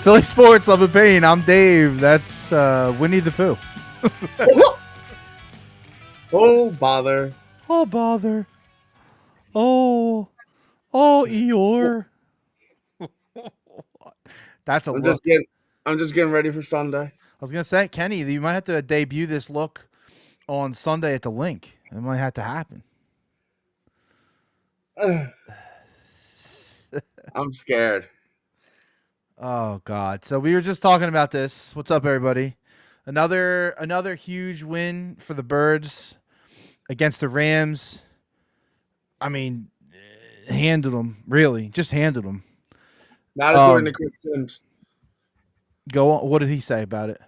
Philly Sports, Love and Pain. I'm Dave. That's Winnie the Pooh. Oh, bother. Oh, bother. Oh, Eeyore. That's a look. I'm just getting ready for Sunday. I was going to say, Kenny, you might have to debut this look on Sunday at the LINC. It might have to happen. I'm scared. Oh, God. So we were just talking about this. What's up, everybody? Another huge win for the Birds against the Rams. I mean, handled them, really. Just handled them. Not according to Chris Sims. Go on. What did he say about it?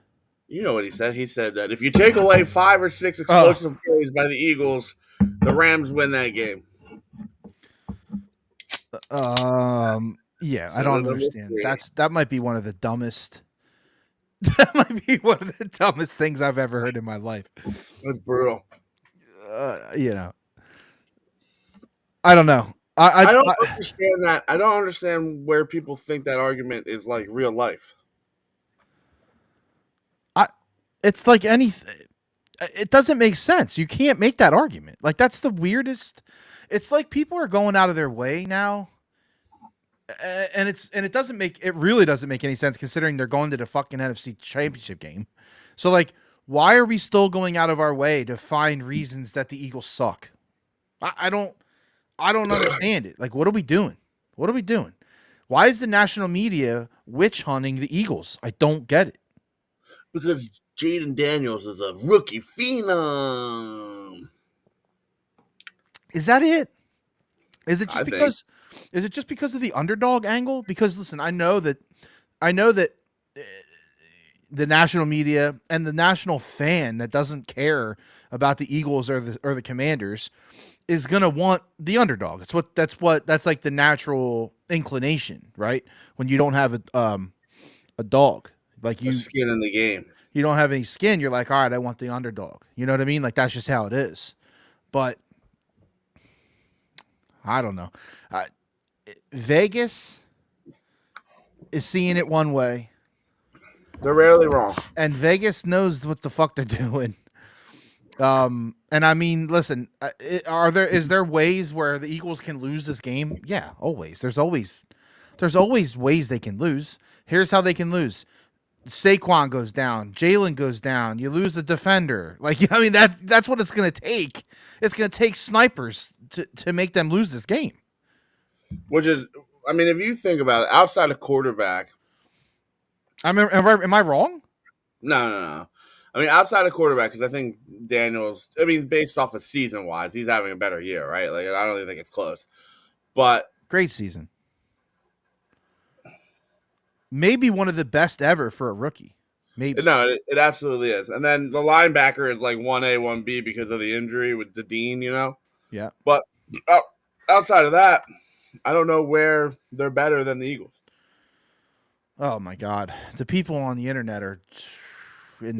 You know what he said. He said that if you take away 5 or 6 explosive plays by the Eagles, the Rams win that game. Yeah, I don't understand. That might be one of the dumbest. That might be one of the dumbest things I've ever heard in my life. That's brutal. I don't know. I don't understand that. I don't understand where people think that argument is like real life. It's like anything. It doesn't make sense. You can't make that argument. Like, that's the weirdest. It's like people are going out of their way now, and it really doesn't make any sense considering they're going to the fucking NFC Championship game. So, like, why are we still going out of our way to find reasons that the Eagles suck? I don't understand it. Like, what are we doing? What are we doing? Why is the national media witch hunting the Eagles? I don't get it. Because Jaden Daniels is a rookie phenom. Is that it? Is it just because of the underdog angle? Because listen, I know that the national media and the national fan that doesn't care about the Eagles or the Commanders is gonna want the underdog. That's like the natural inclination, right? When you don't have a dog, like you skin in the game. You don't have any skin, you're like, all right, I want the underdog. You know what I mean? Like, that's just how it is. But I don't know. Vegas is seeing it one way. They're rarely wrong. And Vegas knows what the fuck they're doing. And I mean, listen, is there ways where the Eagles can lose this game? Yeah, always. There's always ways they can lose. Here's how they can lose. Saquon goes down, Jalen goes down, you lose the defender. Like, I mean, that's what it's going to take. It's going to take snipers to make them lose this game. Which is, I mean, if you think about it, outside of quarterback. Am I wrong? No. I mean, outside of quarterback, because I think Daniels, based off of season-wise, he's having a better year, right? Like, I don't even think it's close. But great season. Maybe one of the best ever for a rookie. Maybe. No, it absolutely is. And then the linebacker is like 1A, 1B because of the injury with the Dean, you know? Yeah. But outside of that, I don't know where they're better than the Eagles. Oh, my God. The people on the internet are in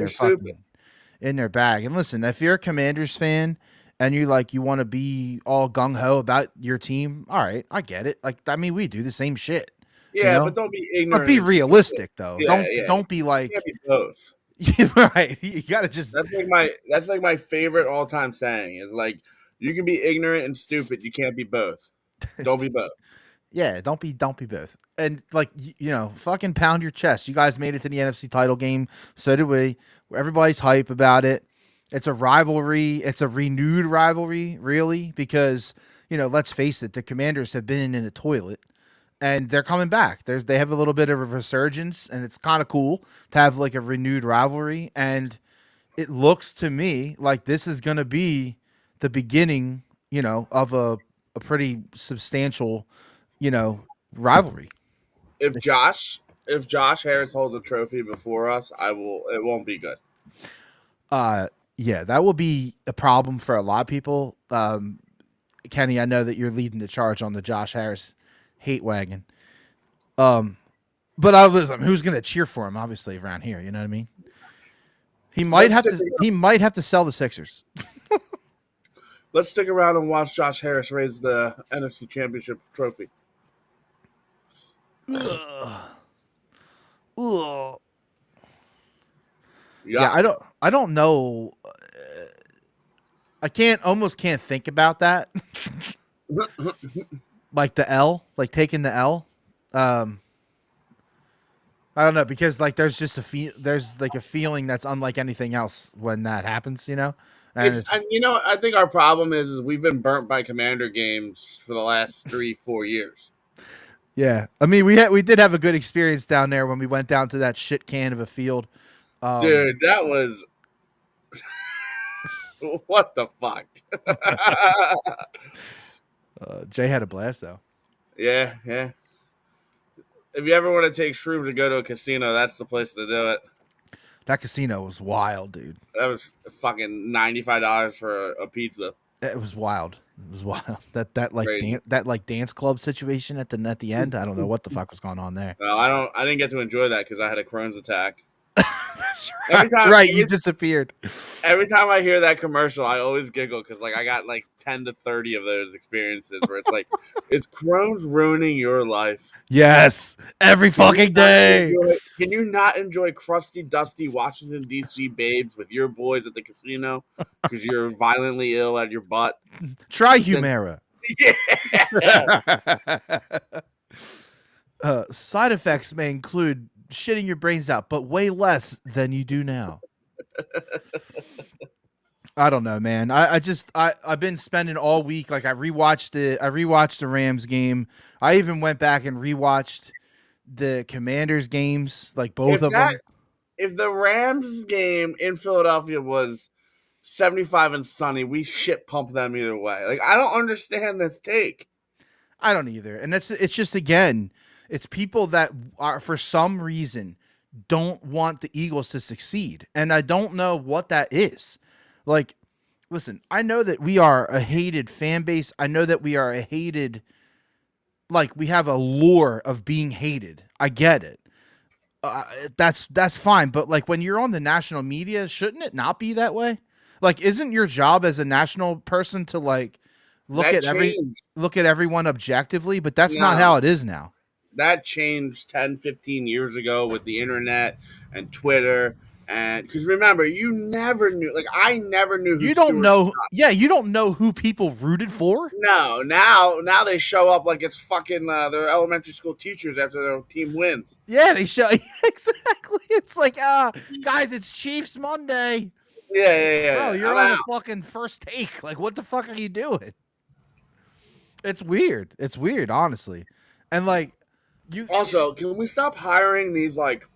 their bag. And listen, if you're a Commanders fan and you want to be all gung-ho about your team, all right, I get it. Like, I mean, we do the same shit. Yeah, but don't be ignorant. But be realistic, though. Yeah, don't be like. You can't be both. Right. You gotta just. That's like my favorite all-time saying is like, you can be ignorant and stupid. You can't be both. Don't be both. Yeah, don't be both. And fucking pound your chest. You guys made it to the NFC title game. So did we. Everybody's hype about it. It's a rivalry. It's a renewed rivalry, really, because let's face it, the Commanders have been in a toilet. And they're coming back. They have a little bit of a resurgence, and it's kind of cool to have like a renewed rivalry. And it looks to me like this is going to be the beginning, of a pretty substantial, rivalry. If Josh Harris holds a trophy before us, it won't be good. Yeah, that will be a problem for a lot of people. Kenny, I know that you're leading the charge on the Josh Harris hate wagon. But listen, who's going to cheer for him? Obviously, around here, you know what I mean. He might have to sell the Sixers. Let's stick around and watch Josh Harris raise the NFC Championship trophy. Ugh. Yeah, Yuck. I don't know. Almost can't think about that. Like the L, like taking the L. Um, I don't know because like there's just there's like a feeling that's unlike anything else when that happens, you know. And And it's you know, I think our problem is we've been burnt by Commander games for the last 3-4 years. yeah. I mean, we did have a good experience down there when we went down to that shit can of a field. Um, Dude, that was what the fuck. Jay had a blast though. Yeah, yeah. If you ever want to take shrooms and go to a casino, that's the place to do it. That casino was wild, dude. That was fucking $95 for a pizza. It was wild. It was wild. That like Crazy. dance club situation at the end. I don't know what the fuck was going on there. No, I didn't get to enjoy that because I had a Crohn's attack. That's right. That's right. You disappeared. Every time I hear that commercial, I always giggle because like I got like 10 to 30 of those experiences where it's like, is Crohn's ruining your life? Yes, every fucking day. Can you not enjoy crusty, dusty Washington D.C. babes with your boys at the casino because you're violently ill at your butt? Try Humira. Yeah. Side effects may include shitting your brains out, but way less than you do now. I don't know, man. I've been spending all week like I rewatched the Rams game. I even went back and rewatched the Commanders games, like both of them. If the Rams game in Philadelphia was 75 and sunny, we shit pump them either way. Like I don't understand this take. I don't either. And it's just again, it's people that are for some reason don't want the Eagles to succeed. And I don't know what that is. Like, listen, I know that we are a hated fan base. I know that we are a hated, like we have a lure of being hated. I get it. That's fine. But like when you're on the national media, shouldn't it not be that way? Like, isn't your job as a national person to like look at everyone objectively? But that's not how it is now. That changed 10, 15 years ago with the internet and Twitter. And because remember, you never knew, like I never knew who you don't know. Yeah, you don't know who people rooted for. No, now they show up like it's fucking their elementary school teachers after their team wins. Yeah, they show exactly. It's like, guys, it's Chiefs Monday. Yeah. Bro, you're on the fucking first take. Like, what the fuck are you doing? It's weird. It's weird, honestly. And like, also, can we stop hiring these like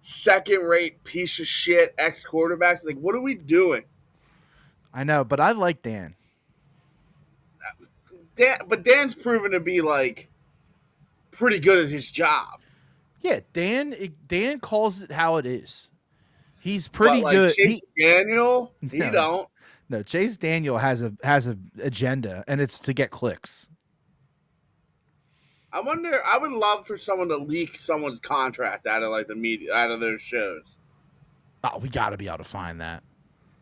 second-rate piece of shit ex-quarterbacks? Like, what are we doing? I know, but I like Dan. But Dan's proven to be like pretty good at his job. Yeah, Dan calls it how it is. He's pretty but, like, good. Chase Daniel, he don't. No, Chase Daniel has a agenda, and it's to get clicks. I wonder. I would love for someone to leak someone's contract out of like the media, out of their shows. Oh, we got to be able to find that.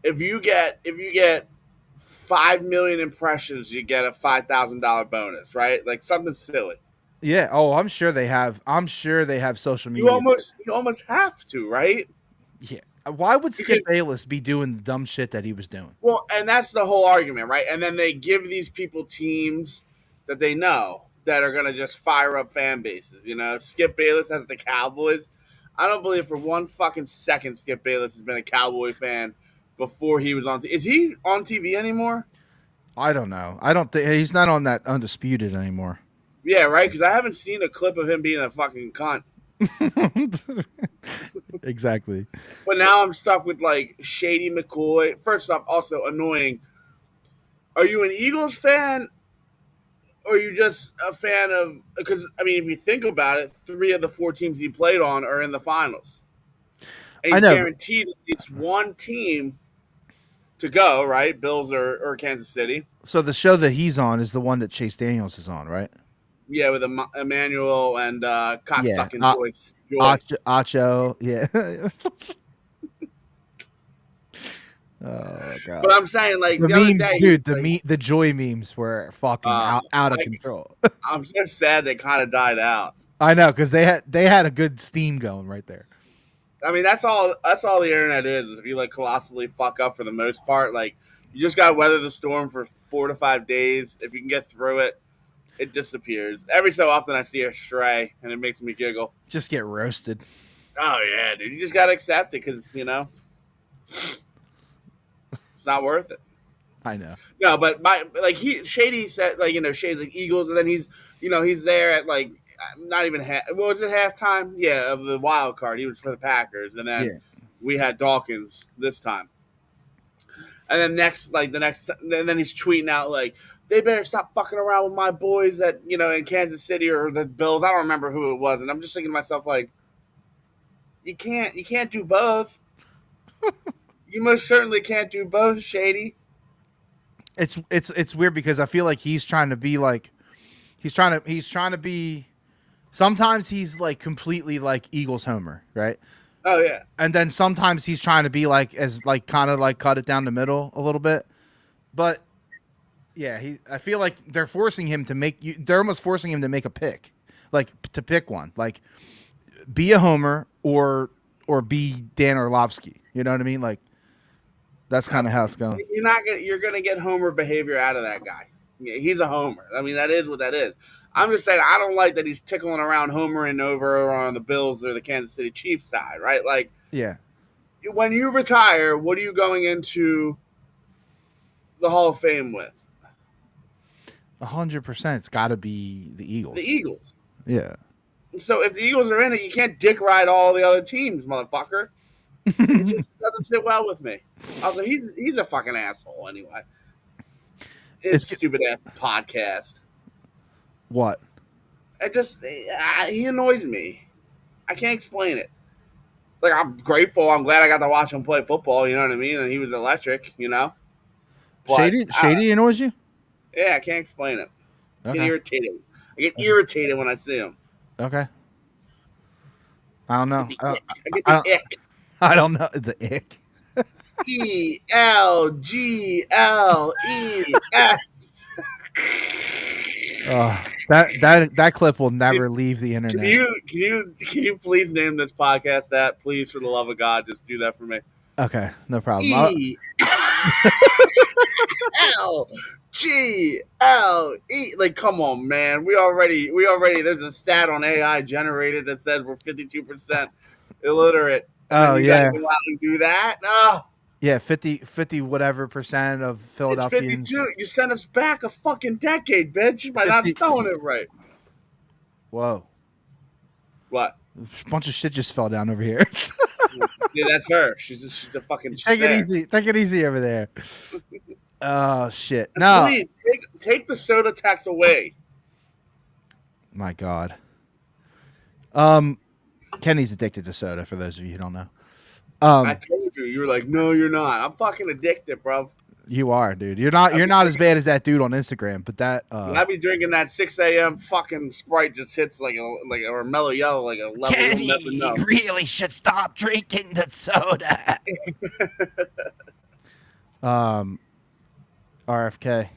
If you get 5 million impressions, you get a $5,000 bonus, right? Like something silly. Yeah. Oh, I'm sure they have social media. You almost have to, right? Yeah. Why would Skip Bayless be doing the dumb shit that he was doing? Well, and that's the whole argument, right? And then they give these people teams that they know that are going to just fire up fan bases. You know, Skip Bayless has the Cowboys. I don't believe for one fucking second Skip Bayless has been a Cowboy fan before he was on. Is he on TV anymore? I don't know. I don't think he's not on that Undisputed anymore. Yeah, right. Because I haven't seen a clip of him being a fucking cunt. Exactly. But now I'm stuck with like Shady McCoy. First off, also annoying. Are you an Eagles fan? Or are you just a fan of? Because I mean, if you think about it, 3 of the 4 teams he played on are in the finals. And he's guaranteed at least one team to go, right? Bills or Kansas City. So the show that he's on is the one that Chase Daniels is on, right? Yeah, with Emmanuel and cocksucking voice. Acho, yeah. Oh god! But I'm saying, like the other memes, day, dude. The joy memes were fucking out of control. I'm so sad they kind of died out. I know, because they had a good steam going right there. I mean, that's all. That's all the internet is. If you like colossally fuck up for the most part, like you just got to weather the storm for 4 to 5 days. If you can get through it, it disappears. Every so often, I see a stray, and it makes me giggle. Just get roasted. Oh yeah, dude. You just got to accept it because it's not worth it. I know. No, but Shady said Shady's like Eagles, and then he's there at like not even was it halftime? Yeah, of the wild card. He was for the Packers, and then we had Dawkins this time. And then and then he's tweeting out like they better stop fucking around with my boys that in Kansas City or the Bills. I don't remember who it was, and I'm just thinking to myself like, you can't do both. You most certainly can't do both, Shady. It's weird because I feel like he's trying to be like he's trying to be. Sometimes he's like completely like Eagles homer, right? Oh yeah. And then sometimes he's trying to be like as like kind of like cut it down the middle a little bit. But yeah, I feel like they're forcing him to they're almost forcing him to make a pick. Like to pick one. Like be a homer or be Dan Orlovsky. You know what I mean? Like that's kind of how it's going. You're gonna get homer behavior out of that guy. He's a homer. I mean, that is what that is. I'm just saying I don't like that he's tickling around homering over on the Bills or the Kansas City Chiefs side, right? Like, yeah. When you retire, what are you going into the Hall of Fame with? 100%. It's got to be the Eagles. The Eagles. Yeah. So if the Eagles are in it, you can't dick ride all the other teams, motherfucker. It just doesn't sit well with me. Also, he's a fucking asshole anyway. It's stupid ass podcast. What? He annoys me. I can't explain it. Like, I'm grateful. I'm glad I got to watch him play football. You know what I mean? And he was electric. But, Shady annoys you? Yeah, I can't explain it. Okay. I get irritated when I see him. Okay. I don't know. I get the ick. I don't know the ick. ELGLES. Oh, that clip will never leave the internet. Can you please name this podcast that? Please, for the love of God, just do that for me. Okay, no problem. ELGLE. Like, come on, man. We already. There's a stat on AI generated that says we're 52% illiterate. Oh yeah. Go out and do that. Oh. Yeah, 50 whatever percent of Philadelphians. It's 52. You sent us back a fucking decade, bitch, by not spelling it right. Whoa. What? A bunch of shit just fell down over here. Yeah, that's her. She's a fucking. Take it easy. Take it easy over there. Oh shit! No. Please take the soda tax away. My God. Kenny's addicted to soda. For those of you who don't know. I told you. You were like, no, you're not. I'm fucking addicted, bro. You are, dude. You're not as bad as that dude on Instagram, but that. I be drinking that 6 a.m. fucking Sprite just hits like a mellow yellow, like a level. Kenny, you really should stop drinking the soda. RFK,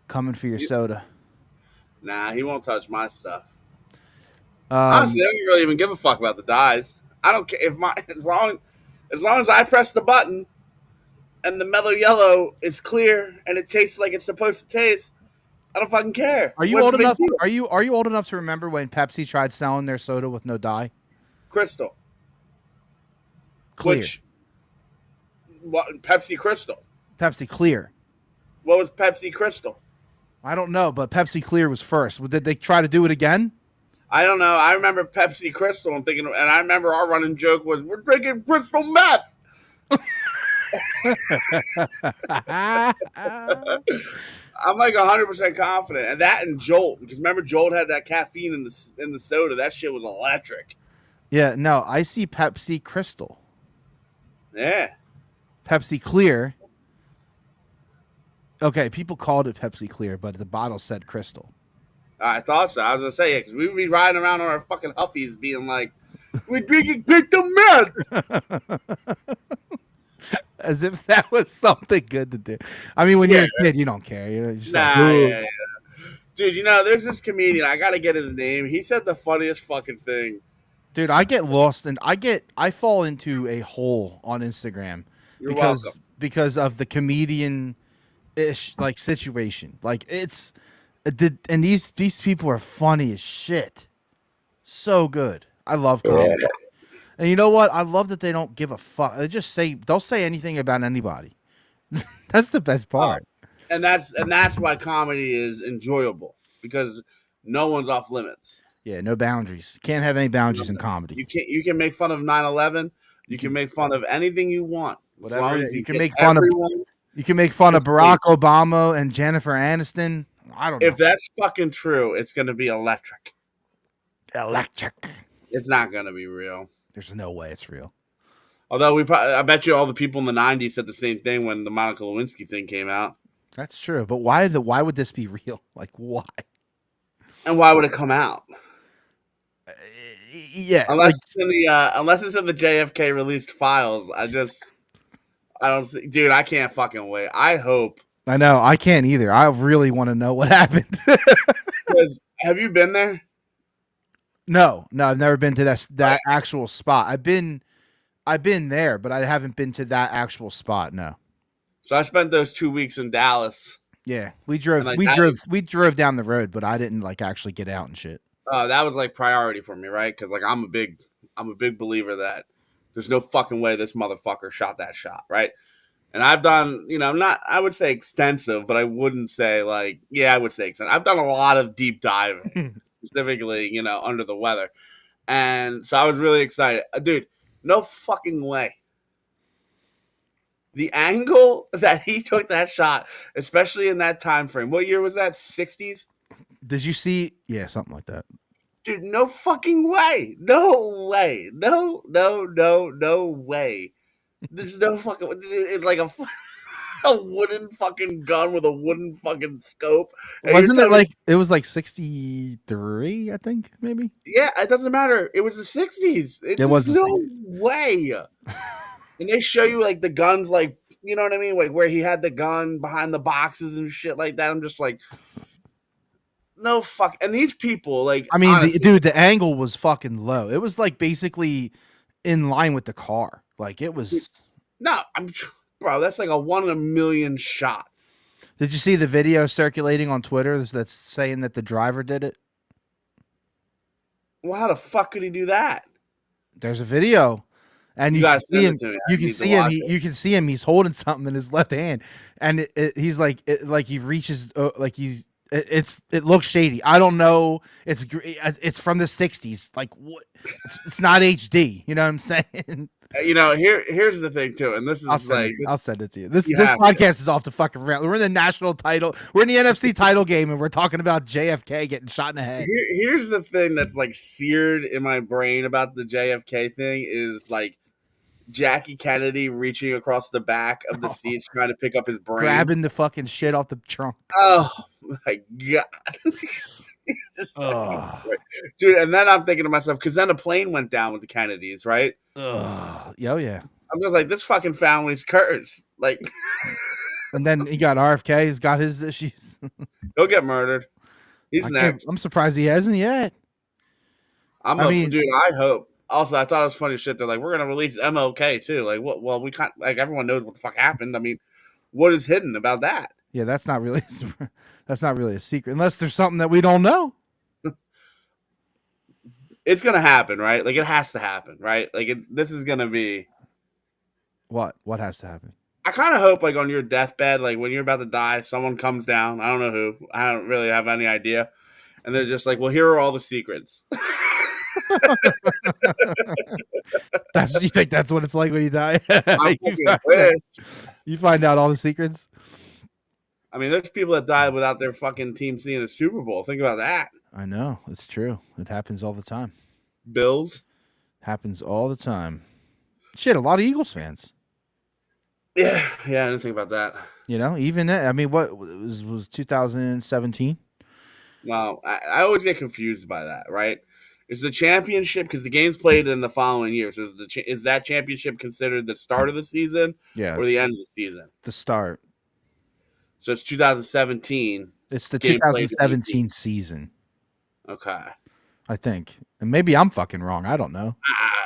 coming for your soda. Nah, he won't touch my stuff. Honestly, I don't really even give a fuck about the dyes. I don't care as long as I press the button and the mellow yellow is clear and it tastes like it's supposed to taste, I don't fucking care. Are you old enough? Are you old enough to remember when Pepsi tried selling their soda with no dye? Crystal. Clear. What? Pepsi Crystal. Pepsi Clear. What was Pepsi Crystal? I don't know, but Pepsi Clear was first. Did they try to do it again? I don't know. I remember Pepsi Crystal and I remember our running joke was, we're drinking crystal meth. I'm like 100% confident, and that and Jolt, because remember Jolt had that caffeine in the soda. That shit was electric. Yeah, no, I see Pepsi Crystal. Yeah, Pepsi Clear. Okay, people called it Pepsi Clear, but the bottle said Crystal. I thought so. I was gonna say yeah, because we would be riding around on our fucking Huffies, being like, "We're drinking crystal meth." As if that was something good to do. I mean, when you're a kid, you don't care. You're just yeah. Dude, there's this comedian. I gotta get his name. He said the funniest fucking thing. Dude, I get lost and I fall into a hole on Instagram You're welcome. because of the comedian ish like situation. Like and these people are funny as shit. So good. I love comedy. Yeah. And you know what? I love that they don't give a fuck. They'll say anything about anybody. That's the best part. And that's why comedy is enjoyable, because no one's off limits. Yeah, no boundaries. Can't have any boundaries in comedy. You can make fun of 9/11. You can make fun of anything you want. Whatever. As long as You can get make fun everyone, of you can make fun of Barack Obama and Jennifer Aniston. I don't know. If that's fucking true, it's going to be electric. Electric. It's not going to be real. There's no way it's real. Although I bet you all the people in the 90s said the same thing when the Monica Lewinsky thing came out. That's true. But why would this be real? Like, why? And why would it come out? Yeah. Unless it's in the JFK released files. I don't see. Dude, I can't fucking wait. I hope. I know. I can't either. I really want to know what happened. Have you been there? No, I've never been to that actual spot. I've been there, but I haven't been to that actual spot. No. So I spent those 2 weeks in Dallas. Yeah, we drove down the road, but I didn't like actually get out and shit. That was like priority for me, right? Because like I'm a big believer that there's no fucking way this motherfucker shot that shot, right? And I've done, not, I would say extensive, but I wouldn't say I would say extensive. I've done a lot of deep diving, specifically, under the weather. And so I was really excited. Dude, no fucking way. The angle that he took that shot, especially in that time frame. What year was that? 60s? Did you see? Yeah, something like that. Dude, no fucking way. No way. No way. There's no fucking... It's like a wooden fucking gun with a wooden fucking scope. Wasn't it like... It was like 63, I think, maybe? Yeah, it doesn't matter. It was the 60s. It was the 60s. No way. And they show you like the guns, like, you know what I mean? Like where he had the gun behind the boxes and shit like that. I'm just like, no fuck. And these people, like, I mean, honestly, the angle was fucking low. It was like basically in line with the car. Like it was. No, bro, that's like a 1 in a million shot. Did you see the video circulating on Twitter that's saying that the driver did it? Well, how the fuck could he do that? There's a video. And you can see him. You can see him. He's holding something in his left hand, and he's like he reaches it looks shady. I don't know. It's from the 60s. Like what? It's not HD. You know what I'm saying? Here's the thing too, and this is I'll send it to you. This podcast is off the fucking rail. We're in the national title. We're in the NFC title game, and we're talking about JFK getting shot in the head. Here's the thing that's like seared in my brain about the JFK thing is like Jackie Kennedy reaching across the back of the seats trying to pick up his brain, grabbing the fucking shit off the trunk. Oh my god, dude! And then I'm thinking to myself, because then a plane went down with the Kennedys, right? Yeah. I'm just like, this fucking family's cursed. Like, and then he got RFK. He's got his issues. He'll get murdered. He's next. I'm surprised he hasn't yet. Dude, I hope. Also, I thought it was funny shit. They're like, we're gonna release MLK too. Like, what? Well, we can't. Like, everyone knows what the fuck happened. I mean, what is hidden about that? Yeah, that's not really a secret, unless there's something that we don't know. It's gonna happen, right? Like, it has to happen, right? Like, this is gonna be. What has to happen? I kind of hope, like, on your deathbed, like when you're about to die, someone comes down. I don't know who. I don't really have any idea, and they're just like, well, here are all the secrets. You think that's what it's like when you die? You find out all the secrets. I mean, there's people that died without their fucking team seeing a Super Bowl. Think about that. I know, it's true. It happens all the time. Bills happens all the time. Shit, a lot of Eagles fans. Yeah, I didn't think about that. Even that. I mean, what was 2017? No, I always get confused by that. Right? Is the championship, because the game's played in the following year, so is that championship considered the start of the season, or the end of the season? The start. So it's 2017. It's the Game played in 2017 season, Okay. I think. And maybe I'm fucking wrong. I don't know.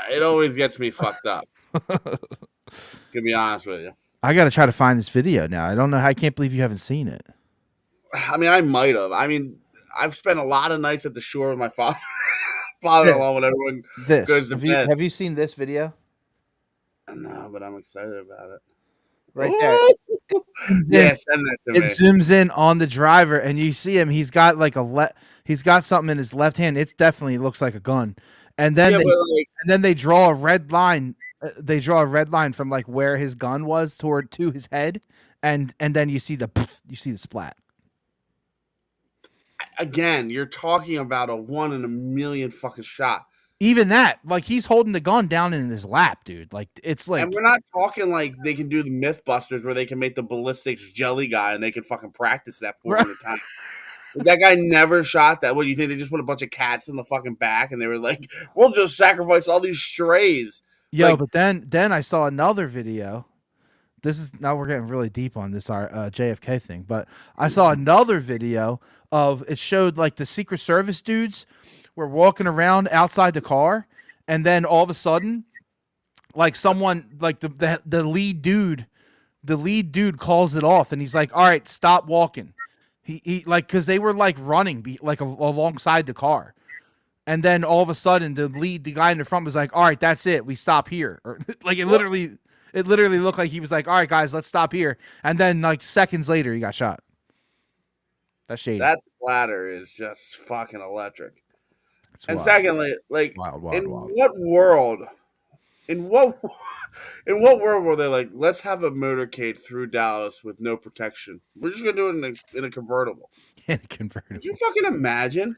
It always gets me fucked up. To be honest with you. I got to try to find this video now. I don't know. I can't believe you haven't seen it. I mean, I might have. I mean, I've spent a lot of nights at the shore with my father-in-law when everyone goes to bed. Have you seen this video? No, but I'm excited about it. Right there. Yeah, send that to It me. zooms in on the driver, and you see him. He's got like he's got something in his left hand. It definitely looks like a gun. And then they draw a red line. They draw a red line from like where his gun was to his head, and then you see the splat. Again, you're talking about a 1 in a million fucking shot. Even that, like he's holding the gun down in his lap, dude. Like it's like, and we're not talking like they can do the Mythbusters where they can make the ballistics jelly guy and they can fucking practice that 400 times. That guy never shot that. What do you think? They just put a bunch of cats in the fucking back and they were like, "We'll just sacrifice all these strays." Yo, like, but then I saw another video. Now we're getting really deep on this JFK thing, but I saw another video of it showed like the Secret Service dudes were walking around outside the car, and then all of a sudden, like someone like the lead dude calls it off, and he's like, "All right, stop walking." He like because they were like running alongside the car, and then all of a sudden the guy in the front was like, "All right, that's it, we stop here," or like it literally looked like he was like, "All right, guys, let's stop here," and then like seconds later he got shot. That's shady. That splatter is just fucking electric. It's and wild. Secondly, like wild. what world? In what world were they like, let's have a motorcade through Dallas with no protection? We're just gonna do it in a convertible. In a convertible. Did you fucking imagine?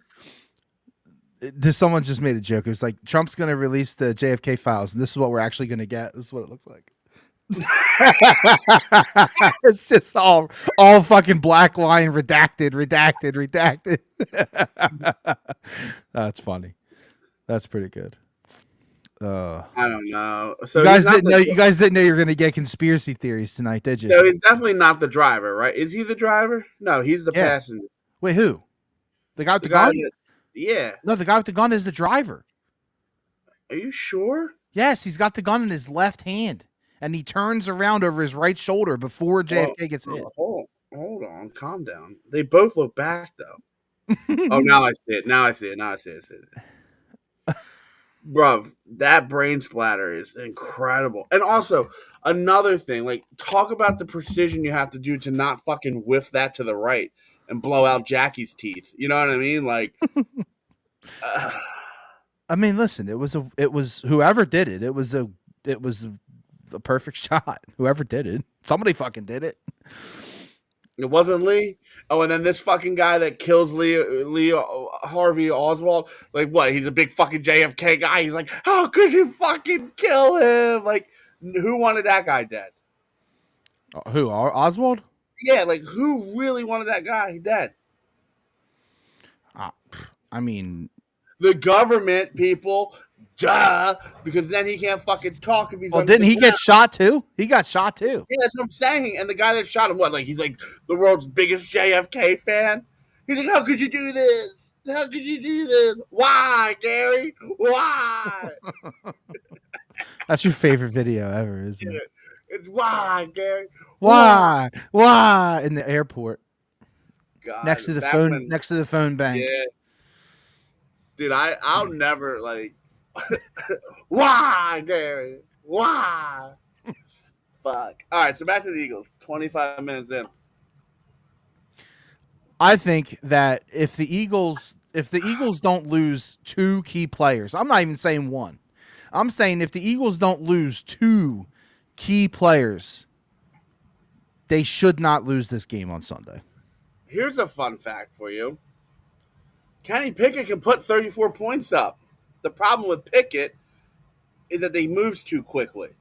Someone just made a joke. It was like Trump's gonna release the JFK files, and this is what we're actually gonna get. This is what it looks like. It's just all fucking black line redacted. That's funny. That's pretty good. I don't know. So you guys didn't know you were gonna get conspiracy theories tonight, did you? So he's definitely not the driver, right? Is he the driver? No, he's the passenger. Wait, who? The guy with the gun? Yeah. No, the guy with the gun is the driver. Are you sure? Yes, he's got the gun in his left hand. And he turns around over his right shoulder before JFK gets hit. Hold on, calm down. They both look back though. Oh, now I see it. Bruv, that brain splatter is incredible. And also, another thing, like, talk about the precision you have to do to not fucking whiff that to the right and blow out Jackie's teeth. You know what I mean? Like, I mean, listen, it was whoever did it. It was a perfect shot. Whoever did it, somebody fucking did it. It wasn't Lee. Oh, and then this fucking guy that kills Lee Harvey Oswald. Like, what? He's a big fucking JFK guy. He's like, how could you fucking kill him? Like, who wanted that guy dead? Who? Oswald? Yeah, like, who really wanted that guy dead? I mean, the government, people. Duh, because then he can't fucking talk if he's. Well, didn't he get shot too? He got shot too. Yeah, that's what I'm saying. And the guy that shot him, what? Like, he's like the world's biggest JFK fan. He's like, how could you do this? How could you do this? Why, Gary? Why? That's your favorite video ever, isn't it? It's why, Gary? Why? In the airport. God, next to the phone bank. Yeah. Dude, I'll never like. Why, Gary? Why? Fuck. All right, so back to the Eagles. 25 minutes in. I think that if the Eagles don't lose two key players, I'm not even saying one. I'm saying if the Eagles don't lose two key players, they should not lose this game on Sunday. Here's a fun fact for you. Kenny Pickett can put 34 points up. The problem with Pickett is that he moves too quickly.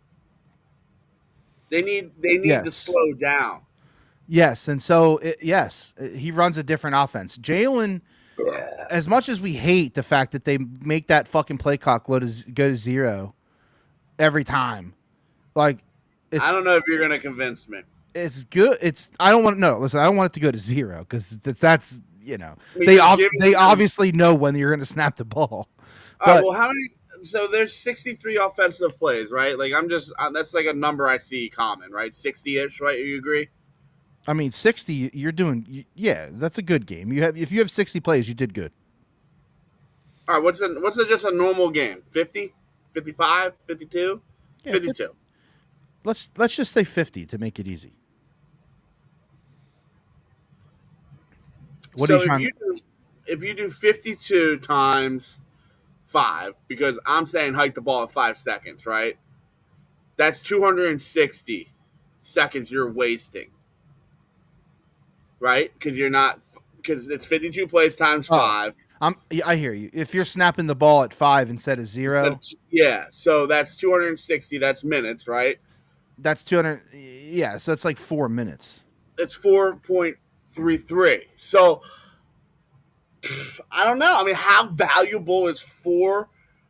They need to slow down. Yes, and so he runs a different offense. Jalen, as much as we hate the fact that they make that fucking play clock go to zero every time, like I don't know if you're gonna convince me. It's good. I don't want no. Listen, I don't want it to go to zero because that's I mean, you're giving they them. obviously know when you're going to snap the ball, All right. but Well, how many? So there's 63 offensive plays, right? Like I'm just that's like a number I see common, right? 60ish, right? You agree? I mean 60. You're doing yeah. That's a good game. You have if you have 60 plays, you did good. All right. What's just a normal game? 50, 55, 52, Yeah, 52. let's just say 50 to make it easy. What are you So trying to? if you do 52 times 5, because I'm saying hike the ball at 5 seconds, right? That's 260 seconds you're wasting, right? Because it's 52 plays times Oh, 5. I hear you. If you're snapping the ball at 5 instead of 0, Yeah, so that's 260. That's minutes, right? that's 200. Yeah, so it's like 4 minutes. It's 4.33. So I don't know. I mean, how valuable is 4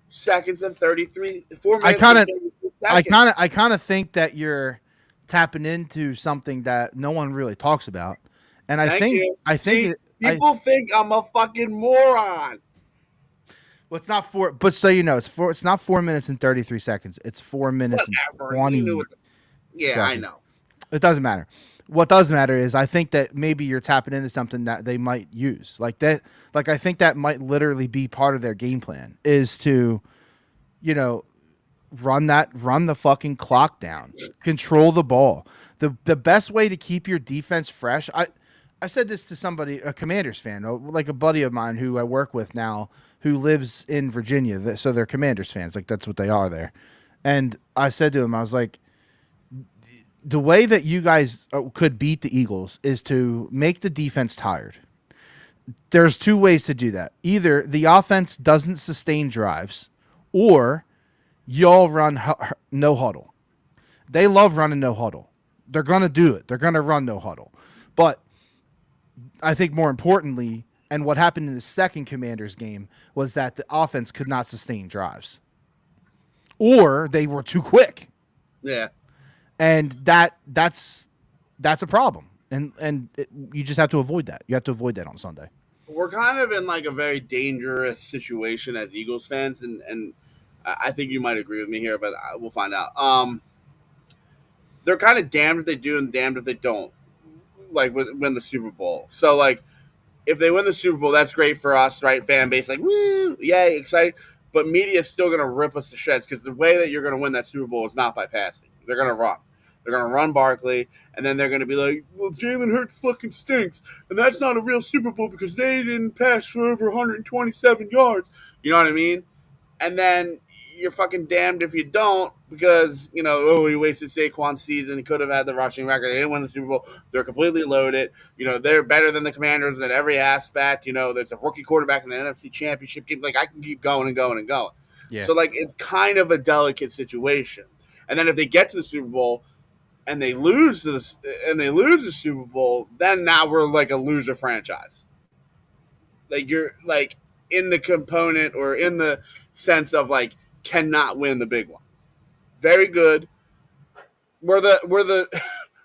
seconds and 33? Four I minutes kind and of 33 seconds. I kind of think that you're tapping into something that no one really talks about, and Thank you. I think See, it, I people think I'm a fucking moron. well, it's not four, but so you know, it's not 4 minutes and 33 seconds. It's 4 minutes and Whatever. You knew 20 what the. Yeah, I seconds. know. It doesn't matter. What does matter is I think that maybe you're tapping into something that they might use like that. Like I think that might literally be part of their game plan is to, you know, run the fucking clock down, control the ball. The best way to keep your defense fresh. I said this to somebody, a Commanders fan, like a buddy of mine who I work with now, who lives in Virginia. So they're Commanders fans, like that's what they are there. And I said to him, I was like, the way that you guys could beat the Eagles is to make the defense tired. There's two ways to do that. Either the offense doesn't sustain drives, or y'all run no huddle. They love running no huddle. They're going to do it. They're going to run no huddle. But I think more importantly, and what happened in the second Commanders game was that the offense could not sustain drives, or they were too quick, Yeah. and that's a problem. You just have to avoid that. You have to avoid that on Sunday. We're kind of in like a very dangerous situation as Eagles fans, and I think you might agree with me here, but we'll find out. They're kind of damned if they do and damned if they don't. Like win the Super Bowl. So like if they win the Super Bowl, that's great for us, right? Fan base, like, woo, yay, excited. But media is still going to rip us to shreds because the way that you're going to win that Super Bowl is not by passing. They're going to run. They're going to run Barkley, and then they're going to be like, well, Jalen Hurts fucking stinks. And that's not a real Super Bowl because they didn't pass for over 127 yards. You know what I mean? And then you're fucking damned if you don't because, he wasted Saquon's season. He could have had the rushing record. They didn't win the Super Bowl. They're completely loaded. They're better than the Commanders in every aspect. There's a rookie quarterback in the NFC Championship game. Like, I can keep going and going and going. Yeah. So, like, it's kind of a delicate situation. And then if they get to the Super Bowl and they lose the Super Bowl, then now we're like a loser franchise. Like, you're like in the component or in the sense of like cannot win the big one. Very good. We're the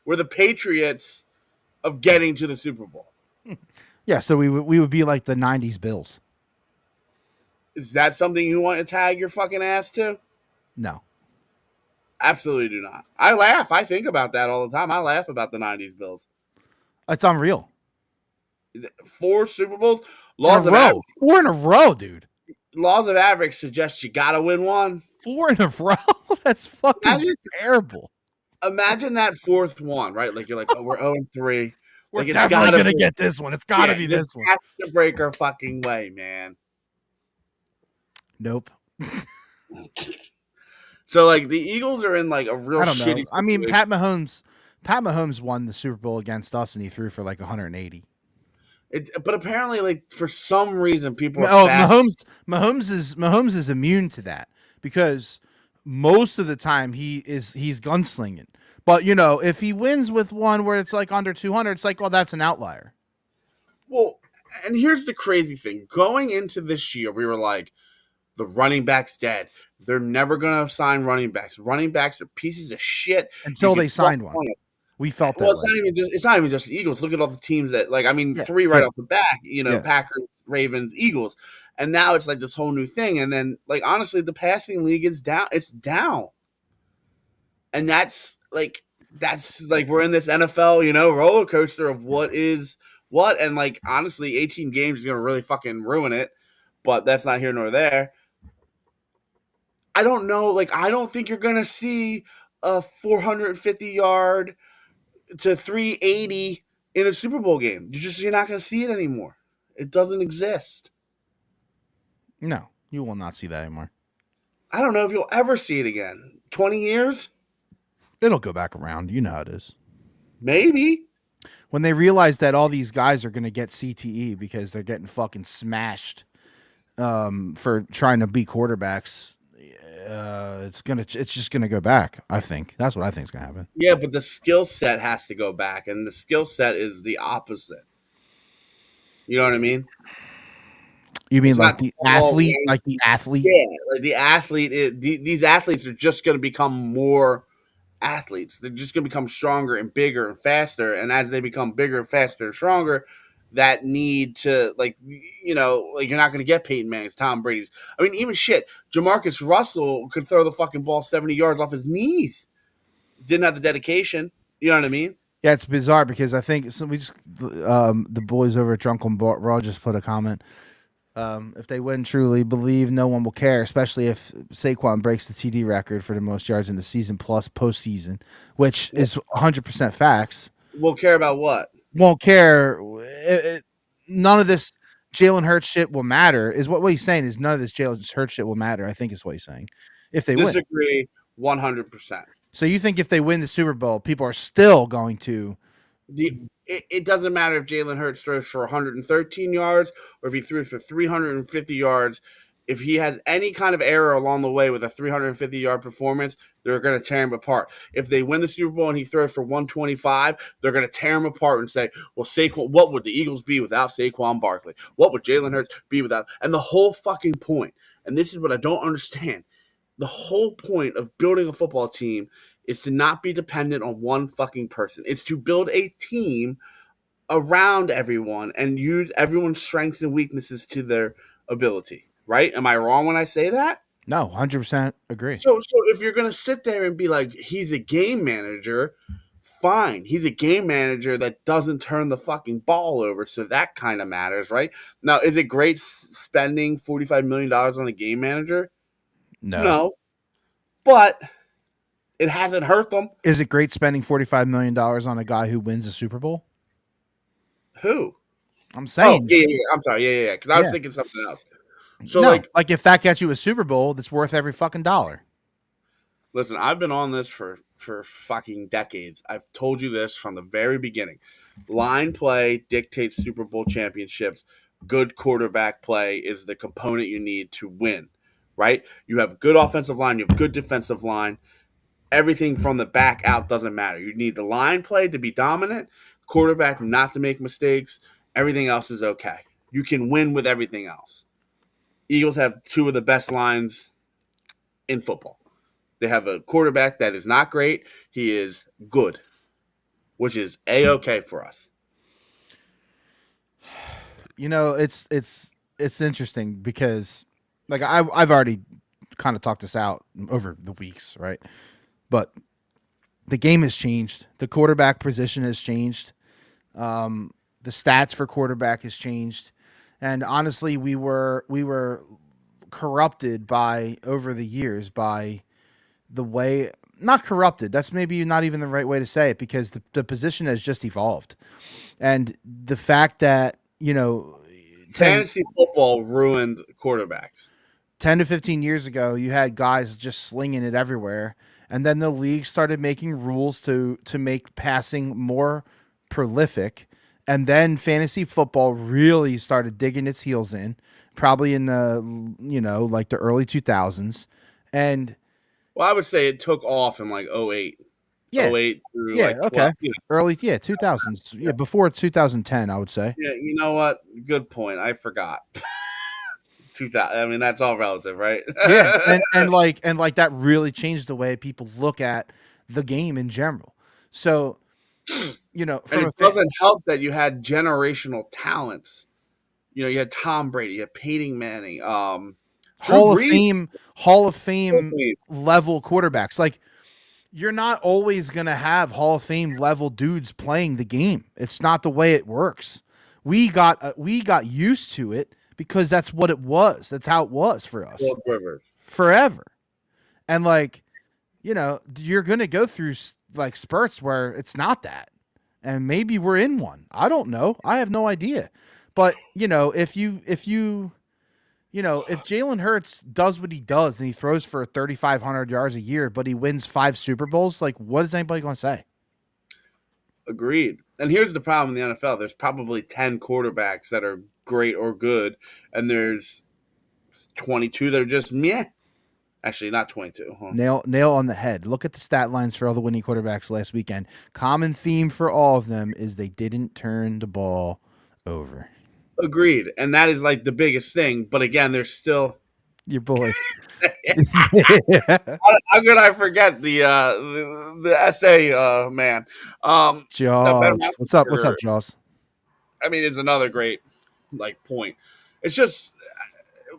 we're the Patriots of getting to the Super Bowl. Yeah, so we would be like the '90s Bills. Is that something you want to tag your fucking ass to? No, Absolutely do not. I laugh. I think about that all the time. I laugh about the '90s Bills. it's unreal. 4 Super Bowls. In a row, 4 in a row, dude. Laws of average suggest you gotta win one. 4 in a row. That's fucking terrible. Imagine that fourth one, right? Like you're like, oh, we're 0-3. We're Like definitely gonna get this one. It's gotta be this one. Has to break our fucking way, man. Nope. So like the Eagles are in like a real I don't shitty know. situation. I mean, Pat Mahomes won the Super Bowl against us, and he threw for like 180. But apparently, like for some reason, people are Mahomes is immune to that because most of the time he's gunslinging. But if he wins with one where it's like under 200, it's like, oh, that's an outlier. Well, and here's the crazy thing: going into this year, we were like, the running back's dead. They're never gonna sign running backs. Running backs are pieces of shit Until they signed one. We felt Well, that way. it's not even just the Eagles. Look at all the teams that like. I mean, Yeah, three right yeah, off the bat. yeah. Packers, Ravens, Eagles, and now it's like this whole new thing. And then, like honestly, the passing league is down. It's down, and that's like we're in this NFL, roller coaster of what is what, and like honestly, 18 games is gonna really fucking ruin it. But that's not here nor there. I don't know. Like, I don't think you're gonna see a 450-yard to 380 in a Super Bowl game. You're not going to see it anymore. It doesn't exist. No, you will not see that anymore. I don't know if you'll ever see it again. 20 years? It'll go back around. You know how it is. Maybe. When they realize that all these guys are going to get CTE because they're getting fucking smashed for trying to beat quarterbacks, it's just gonna go back. I think that's what I think is gonna happen. Yeah, but the skill set has to go back, and the skill set is the opposite. You know what I mean? You mean It's like not the all athlete, like the athlete? yeah, like the athlete. These athletes are just going to become more athletes. They're just going to become stronger and bigger and faster. And as they become bigger and faster and stronger, that need to like you're not going to get Peyton Manning's, Tom Brady's. I mean, even shit. Jamarcus Russell could throw the fucking ball 70 yards off his knees. Didn't have the dedication. You know what I mean? Yeah, it's bizarre because I think the boys over at Drunken Raw just put a comment. If they win truly believe, no one will care, especially if Saquon breaks the TD record for the most yards in the season plus postseason, which is 100% facts. We'll care about what? Won't care. None of this Jalen Hurts shit will matter. Is what he's saying is none of this Jalen Hurts shit will matter. I think is what he's saying. If they win, Disagree 100%. so you think if they win the Super Bowl, people are still going to? It doesn't matter if Jalen Hurts throws for 113 yards or if he threw for 350 yards. If he has any kind of error along the way with a 350-yard performance, they're going to tear him apart. If they win the Super Bowl and he throws for 125, they're going to tear him apart and say, well, Saquon, what would the Eagles be without Saquon Barkley? What would Jalen Hurts be without? And the whole fucking point, and this is what I don't understand, the whole point of building a football team is to not be dependent on one fucking person. It's to build a team around everyone and use everyone's strengths and weaknesses to their ability. Right? Am I wrong when I say that? No, 100% agree. So if you're gonna sit there and be like, he's a game manager, fine. He's a game manager that doesn't turn the fucking ball over, so that kind of matters, right? Now, is it great spending $45 million on a game manager? No. But it hasn't hurt them. Is it great spending $45 million on a guy who wins a Super Bowl? Who? I'm saying. Oh, yeah. I'm sorry. Yeah. Because I was thinking something else. So, no, like if that gets you a Super Bowl, that's worth every fucking dollar. Listen, I've been on this for fucking decades. I've told you this from the very beginning. Line play dictates Super Bowl championships. Good quarterback play is the component you need to win, right? You have good offensive line. You have good defensive line. Everything from the back out doesn't matter. You need the line play to be dominant, quarterback not to make mistakes. Everything else is okay. You can win with everything else. Eagles have two of the best lines in football. They have a quarterback that is not great. He is good, which is A-okay for us. You know, it's interesting because like I've already kind of talked this out over the weeks, right? But the game has changed. The quarterback position has changed. The stats for quarterback has changed. And honestly, we were corrupted by over the years by the way, not corrupted. That's maybe not even the right way to say it because the position has just evolved. And the fact that, fantasy football ruined quarterbacks. 10 to 15 years ago, you had guys just slinging it everywhere. And then the league started making rules to make passing more prolific. And then fantasy football really started digging its heels in, probably in the, like the early 2000s. And well, I would say it took off in like 08. Yeah. 08 through yeah, like 12. Okay. Early, 2000s. Yeah, before 2010, I would say. Yeah, you know what? Good point. I forgot. 2000. I mean, that's all relative, right? Yeah, and like that really changed the way people look at the game in general. So And it doesn't help that you had generational talents. You had Tom Brady, you had Peyton Manning, Drew Hall of Brees. Fame level quarterbacks. Like, you're not always going to have Hall of Fame level dudes playing the game. It's not the way it works. We got used to it because that's what it was. That's how it was for us forever. And like, you're going to go through like spurts where it's not that. And maybe we're in one. I don't know. I have no idea. But, if Jalen Hurts does what he does and he throws for 3,500 yards a year, but he wins 5 Super Bowls, like, what is anybody going to say? Agreed. And here's the problem in the NFL. There's probably 10 quarterbacks that are great or good, and there's 22 that are just meh. Actually, not 22. Huh? Nail on the head. Look at the stat lines for all the winning quarterbacks last weekend. Common theme for all of them is they didn't turn the ball over. Agreed. And that is like the biggest thing. But again, there's still your boy. How could I forget the SA man? Jaws. What's up? What's up, Jaws? I mean, it's another great point. It's just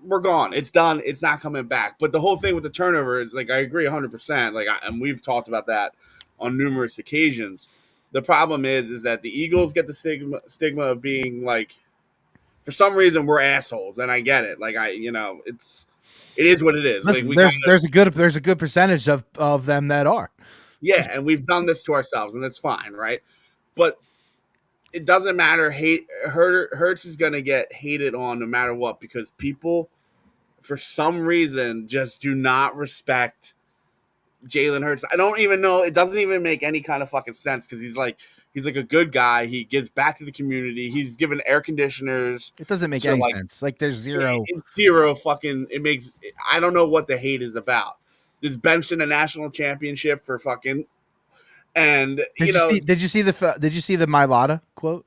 we're gone. It's done. It's not coming back. But the whole thing with the turnover is I agree 100%. And we've talked about that on numerous occasions. The problem is that the Eagles get the stigma of being for some reason we're assholes, and I get it. It is what it is. Listen, there's a good percentage of them that are. Yeah, and we've done this to ourselves, and it's fine, right? But it doesn't matter. Hurts is going to get hated on no matter what because people, for some reason, just do not respect Jalen Hurts. I don't even know. It doesn't even make any kind of fucking sense because he's a good guy. He gives back to the community. He's given air conditioners. It doesn't make any sense. There's zero fucking. It makes. I don't know what the hate is about. This benched in a national championship for fucking. And did you see the Mailata quote?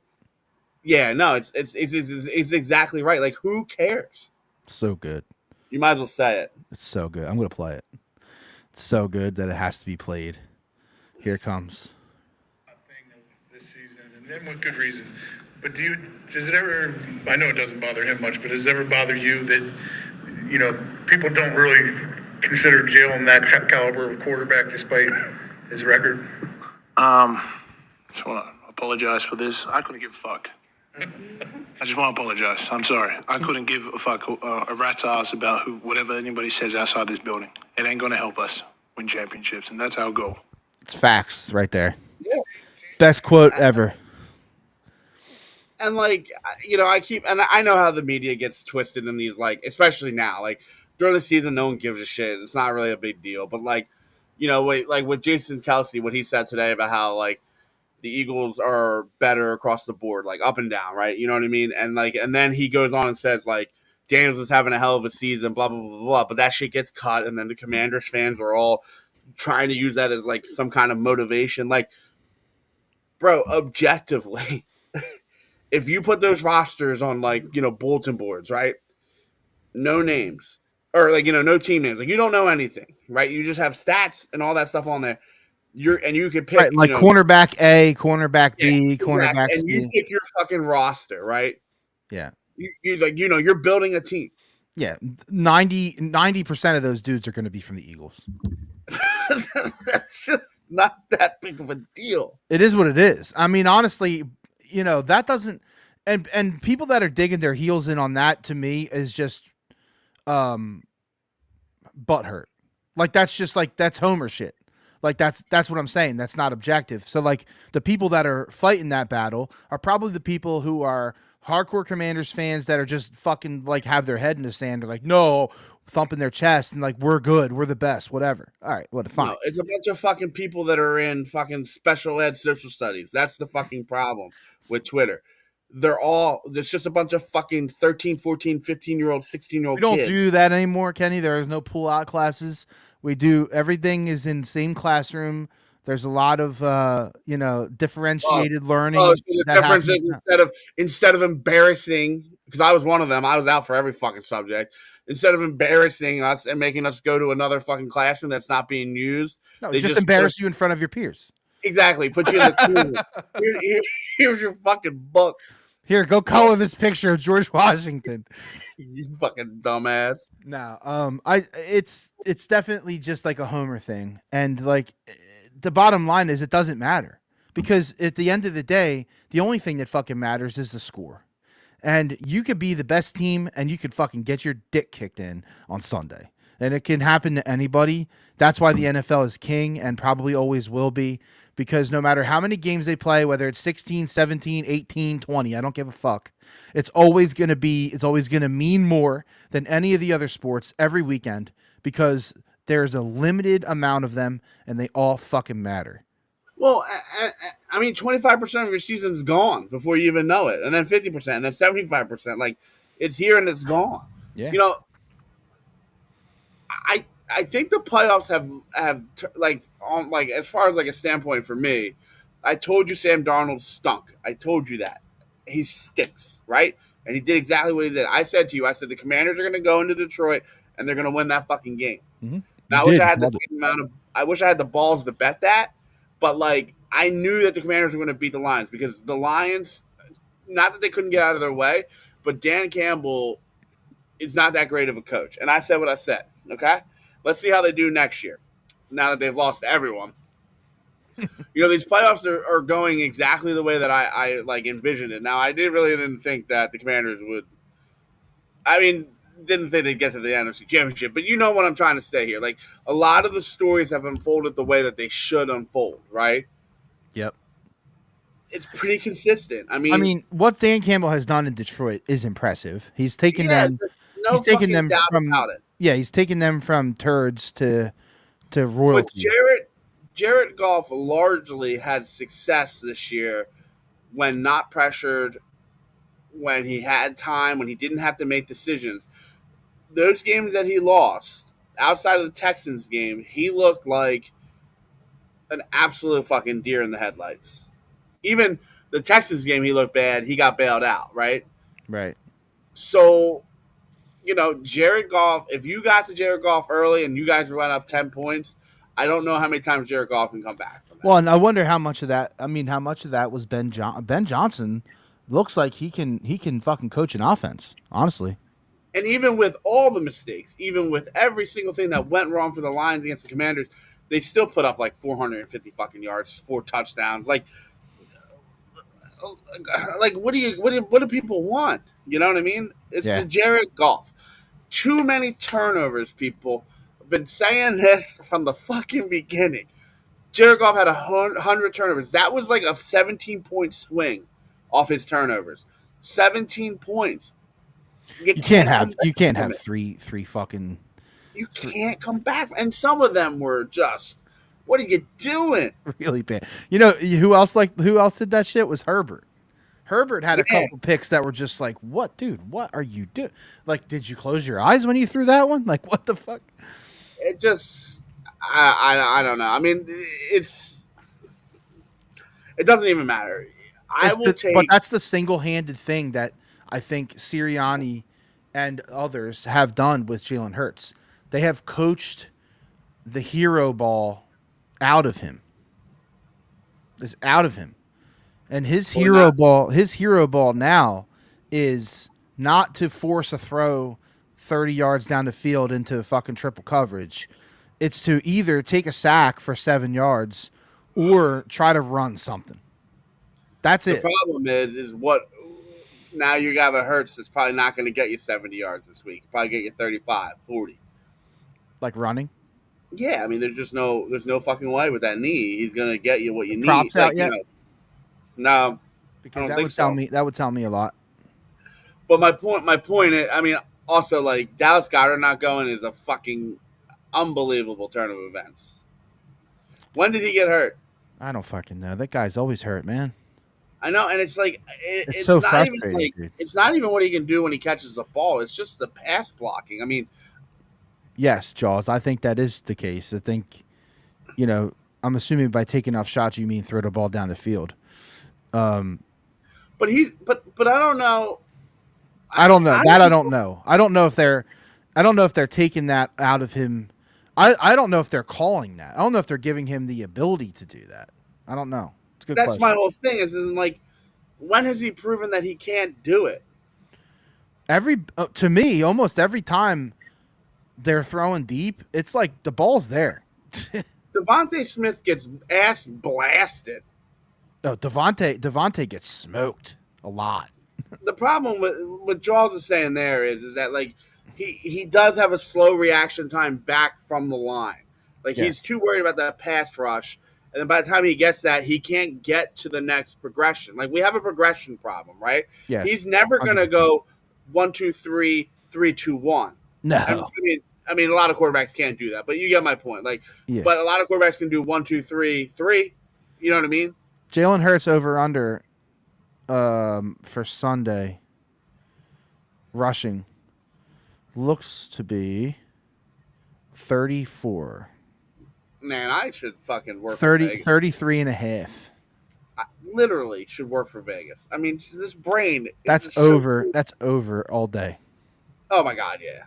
Yeah, no, it's exactly right. Who cares? So good. You might as well say it. It's so good. I'm gonna play it. It's so good that it has to be played. Here it comes. This season, and with good reason. But does it ever? I know it doesn't bother him much, but does it ever bother you that people don't really consider Jalen that caliber of quarterback despite his record? Just want to apologize for this. I couldn't give a fuck. I just want to apologize. I'm sorry. I couldn't give a fuck a rat's ass about whatever anybody says outside this building. It ain't going to help us win championships, and that's our goal. It's facts right there. Yeah. Best quote ever. And I know how the media gets twisted in these, especially now, during the season, no one gives a shit. It's not really a big deal. But with Jason Kelsey, what he said today about how the Eagles are better across the board, up and down, right? You know what I mean? And and then he goes on and says Daniels is having a hell of a season, blah blah blah blah. But that shit gets cut, and then the Commanders fans are all trying to use that as some kind of motivation. Bro, objectively, if you put those rosters on bulletin boards, right? No names or no team names, you don't know anything, right? You just have stats and all that stuff on there. You could pick cornerback A, cornerback B, cornerback C. And you pick your fucking roster, right? Yeah. You're building a team. Yeah. 90% of those dudes are going to be from the Eagles. That's just not that big of a deal. It is what it is. I mean, honestly, that doesn't and people that are digging their heels in on that to me is just butthurt. That's Homer shit. That's what I'm saying. That's not objective. So the people that are fighting that battle are probably the people who are hardcore Commanders fans that are just fucking have their head in the sand. They're no, thumping their chest and we're good, we're the best, whatever. All right, fine. No, it's a bunch of fucking people that are in fucking special ed social studies. That's the fucking problem with Twitter. There's just a bunch of fucking 13, 14, 15-year-old, 16-year-old kids. We don't do that anymore, Kenny. There is no pull-out classes. We do everything is in the same classroom. There's a lot of differentiated learning. So the difference is instead of embarrassing, because I was one of them, I was out for every fucking subject. Instead of embarrassing us and making us go to another fucking classroom that's not being used, they just embarrass you in front of your peers. Exactly. Put you in the cooler. Here's your fucking book. Here, go color this picture of George Washington. You fucking dumbass. No, it's definitely just like a Homer thing, and like the bottom line is it doesn't matter because at the end of the day, the only thing that fucking matters is the score, and you could be the best team and you could fucking get your dick kicked in on Sunday, and it can happen to anybody. That's why the NFL is king and probably always will be. Because no matter how many games they play, whether it's 16, 17, 18, 20, I don't give a fuck. It's always going to mean more than any of the other sports every weekend because there's a limited amount of them and they all fucking matter. Well, I mean, 25% of your season's gone before you even know it. And then 50%, and then 75%. Like, it's here and it's gone. Yeah. You know, I think the playoffs have as far as like a standpoint for me, I told you Sam Darnold stunk. I told you that. He stinks, right? And he did exactly what he did. I said the Commanders are going to go into Detroit and they're going to win that fucking game. Mm-hmm. Now, I wish I had the balls to bet that, but like I knew that the Commanders were going to beat the Lions because the Lions, not that they couldn't get out of their way, but Dan Campbell is not that great of a coach. And I said what I said. Okay. Let's see how they do next year. Now that they've lost everyone, these playoffs are going exactly the way that I like envisioned it. Now, I didn't think that the Commanders would. I mean, didn't think they'd get to the NFC Championship, but you know what I'm trying to say here. Like a lot of the stories have unfolded the way that they should unfold, right? Yep. It's pretty consistent. I mean, what Dan Campbell has done in Detroit is impressive. He's taken them. No he's taken them doubt from. About it. Yeah, he's taken them from turds to royalty. But Jared Goff largely had success this year when not pressured, when he had time, when he didn't have to make decisions. Those games that he lost, outside of the Texans game, he looked like an absolute fucking deer in the headlights. Even the Texans game, he looked bad. He got bailed out, right? Right. So, Jared Goff, if you got to Jared Goff early and you guys went up 10 points, I don't know how many times Jared Goff can come back from that. Well, and I wonder how much of that was Ben Johnson looks like he can fucking coach an offense, honestly. And even with all the mistakes, even with every single thing that went wrong for the Lions against the Commanders, they still put up like 450 fucking yards, 4 touchdowns. Like what do people want? You know what I mean? It's the Jared Goff. Too many turnovers, people. I've been saying this from the fucking beginning. Jared Goff had 100 turnovers. That was like a 17-point swing off his turnovers. 17 points. You can't have three fucking. You can't come back. And some of them were just, what are you doing? Really bad. You know who else did that shit was Herbert. Herbert had a couple picks that were just like, what, dude? What are you doing? Like, did you close your eyes when you threw that one? Like, what the fuck? It just, I don't know. I mean, it doesn't even matter. But that's the single-handed thing that I think Sirianni and others have done with Jalen Hurts. They have coached the hero ball out of him. It's out of him. And his hero ball now is not to force a throw 30 yards down the field into fucking triple coverage. It's to either take a sack for 7 yards or try to run something. That's it. The problem is what now you got a Hurts that's probably not going to get you 70 yards this week. Probably get you 35, 40. Like running? Yeah, I mean, there's no fucking way with that knee. He's going to get you what you need. Props out yet? No, because that would tell me a lot. But my point is, I mean, also like Dallas Goedert not going is a fucking unbelievable turn of events. When did he get hurt? I don't fucking know. That guy's always hurt, man. I know, and it's like it's so not frustrating. Even like, dude. It's not even what he can do when he catches the ball. It's just the pass blocking. I mean, yes, Jaws. I think that is the case. I think, I'm assuming by taking off shots you mean throw the ball down the field. But I don't know. I don't know. I don't know. I don't know if they're taking that out of him. I don't know if they're calling that. I don't know if they're giving him the ability to do that. I don't know. It's a good That's question. my whole thing. Is like, when has he proven that he can't do it? To me, almost every time they're throwing deep, it's like the ball's there. Devontae Smith gets ass blasted. No, Devontae gets smoked a lot. The problem with what Jaws is saying there is that like he does have a slow reaction time back from the line. Like Yeah. he's too worried about that pass rush, and then by the time he gets that, he can't get to the next progression. Like we have a progression problem, right? Yes, He's never going to 100%. go 1, 2, 3, 3, 2, 1. No. I mean, a lot of quarterbacks can't do that, but you get my point. Like, Yeah. but a lot of quarterbacks can do 1, 2, 3, 3. You know what I mean? Jalen Hurts over under for Sunday rushing looks to be 34. Man, I should fucking work 30, for Vegas. 33 and a half. I literally should work for Vegas. I mean, this brain. Is That's just so over. cool. That's over all day. Oh my god, yeah.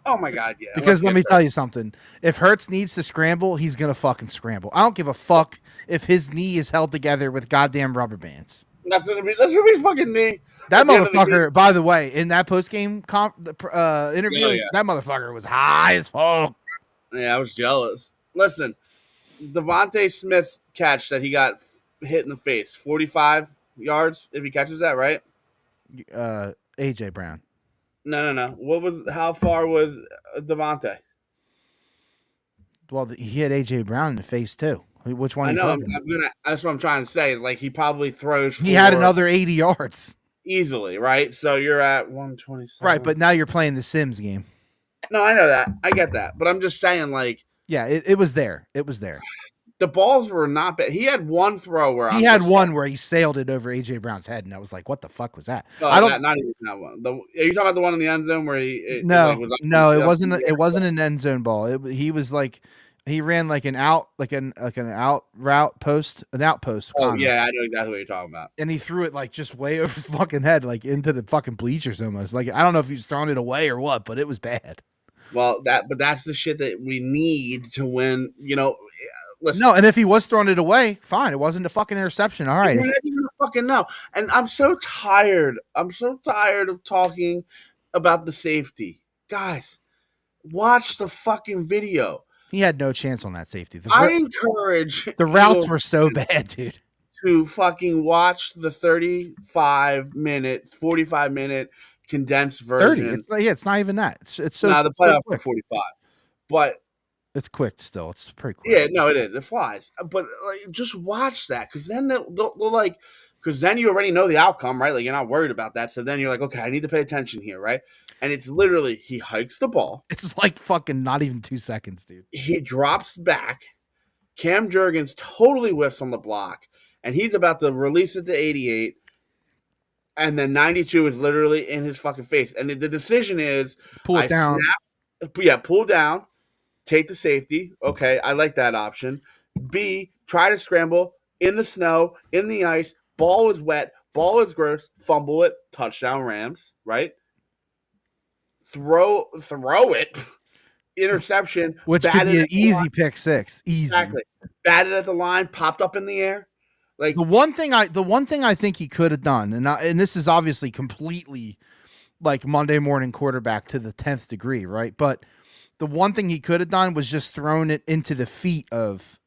Oh my god, yeah. Because let me tell you something. If Hurts needs to scramble, he's gonna fucking scramble. I don't give a fuck if his knee is held together with goddamn rubber bands. That's gonna be fucking me. That At the end of the motherfucker, by the way, in that post game interview, Oh, yeah. that motherfucker was high as fuck. Yeah, I was jealous. Listen, Devontae Smith's catch that he got hit in the face, 45 yards if he catches that, right? AJ Brown. No. How far was Devontae? Well, he hit AJ Brown in the face too. Which one? I are you know. talking about? That's what I'm trying to say. Is like he probably throws. He had another 80 yards. Easily, right? So you're at 127. Right, but now you're playing the Sims game. No, I know that. I get that. But I'm just saying, like, Yeah, it was there. It was there. the balls were not bad. He had one throw where He had one where he sailed it over AJ Brown's head, and I was like, "What the fuck was that?" No, I don't. not even that one. Are you talking about the one in the end zone where he? No, like, was up no, it up wasn't. in the It air? wasn't an end zone ball. He was like, he ran like an out outpost. Oh kinda. yeah, I know exactly what you're talking about. And he threw it like just way over his fucking head, like into the fucking bleachers almost. Like I don't know if he was throwing it away or what, but it was bad. Well, that's the shit that we need to win. You know, listen. No, and if he was throwing it away, fine. It wasn't a fucking interception. All right. We're not even gonna fucking know. And I'm so tired. I'm so tired of talking about the safety, guys. Watch the fucking video. He had no chance on that safety. I encourage The routes Eagles were so bad, dude. to fucking watch the 35-minute, 45-minute condensed 30. version. It's not even that. It's so, Now the so playoff for quick. 45, but It's quick still. It's pretty quick. yeah, no, it is. It flies. But like, just watch that because then they'll like, because then you already know the outcome, right? Like you're not worried about that. So then you're like, okay, I need to pay attention here, right? And it's literally he hikes the ball, It's like fucking not even 2 seconds, dude. he drops back. Cam Jurgens totally whiffs on the block, and he's about to release it to 88. And then 92 is literally in his fucking face. And the decision is Pull it down. pull down, take the safety. Okay, I like that option. B, try to scramble in the snow, in the ice. Ball is wet, ball is gross, fumble it, touchdown Rams, right? Throw it. Interception. Which could batted be an at the easy line. pick six. Easy. Exactly. Batted at the line, popped up in the air. Like The one thing I think he could have done, and this is obviously completely like Monday morning quarterback to the 10th degree, right? But the one thing he could have done was just thrown it into the feet of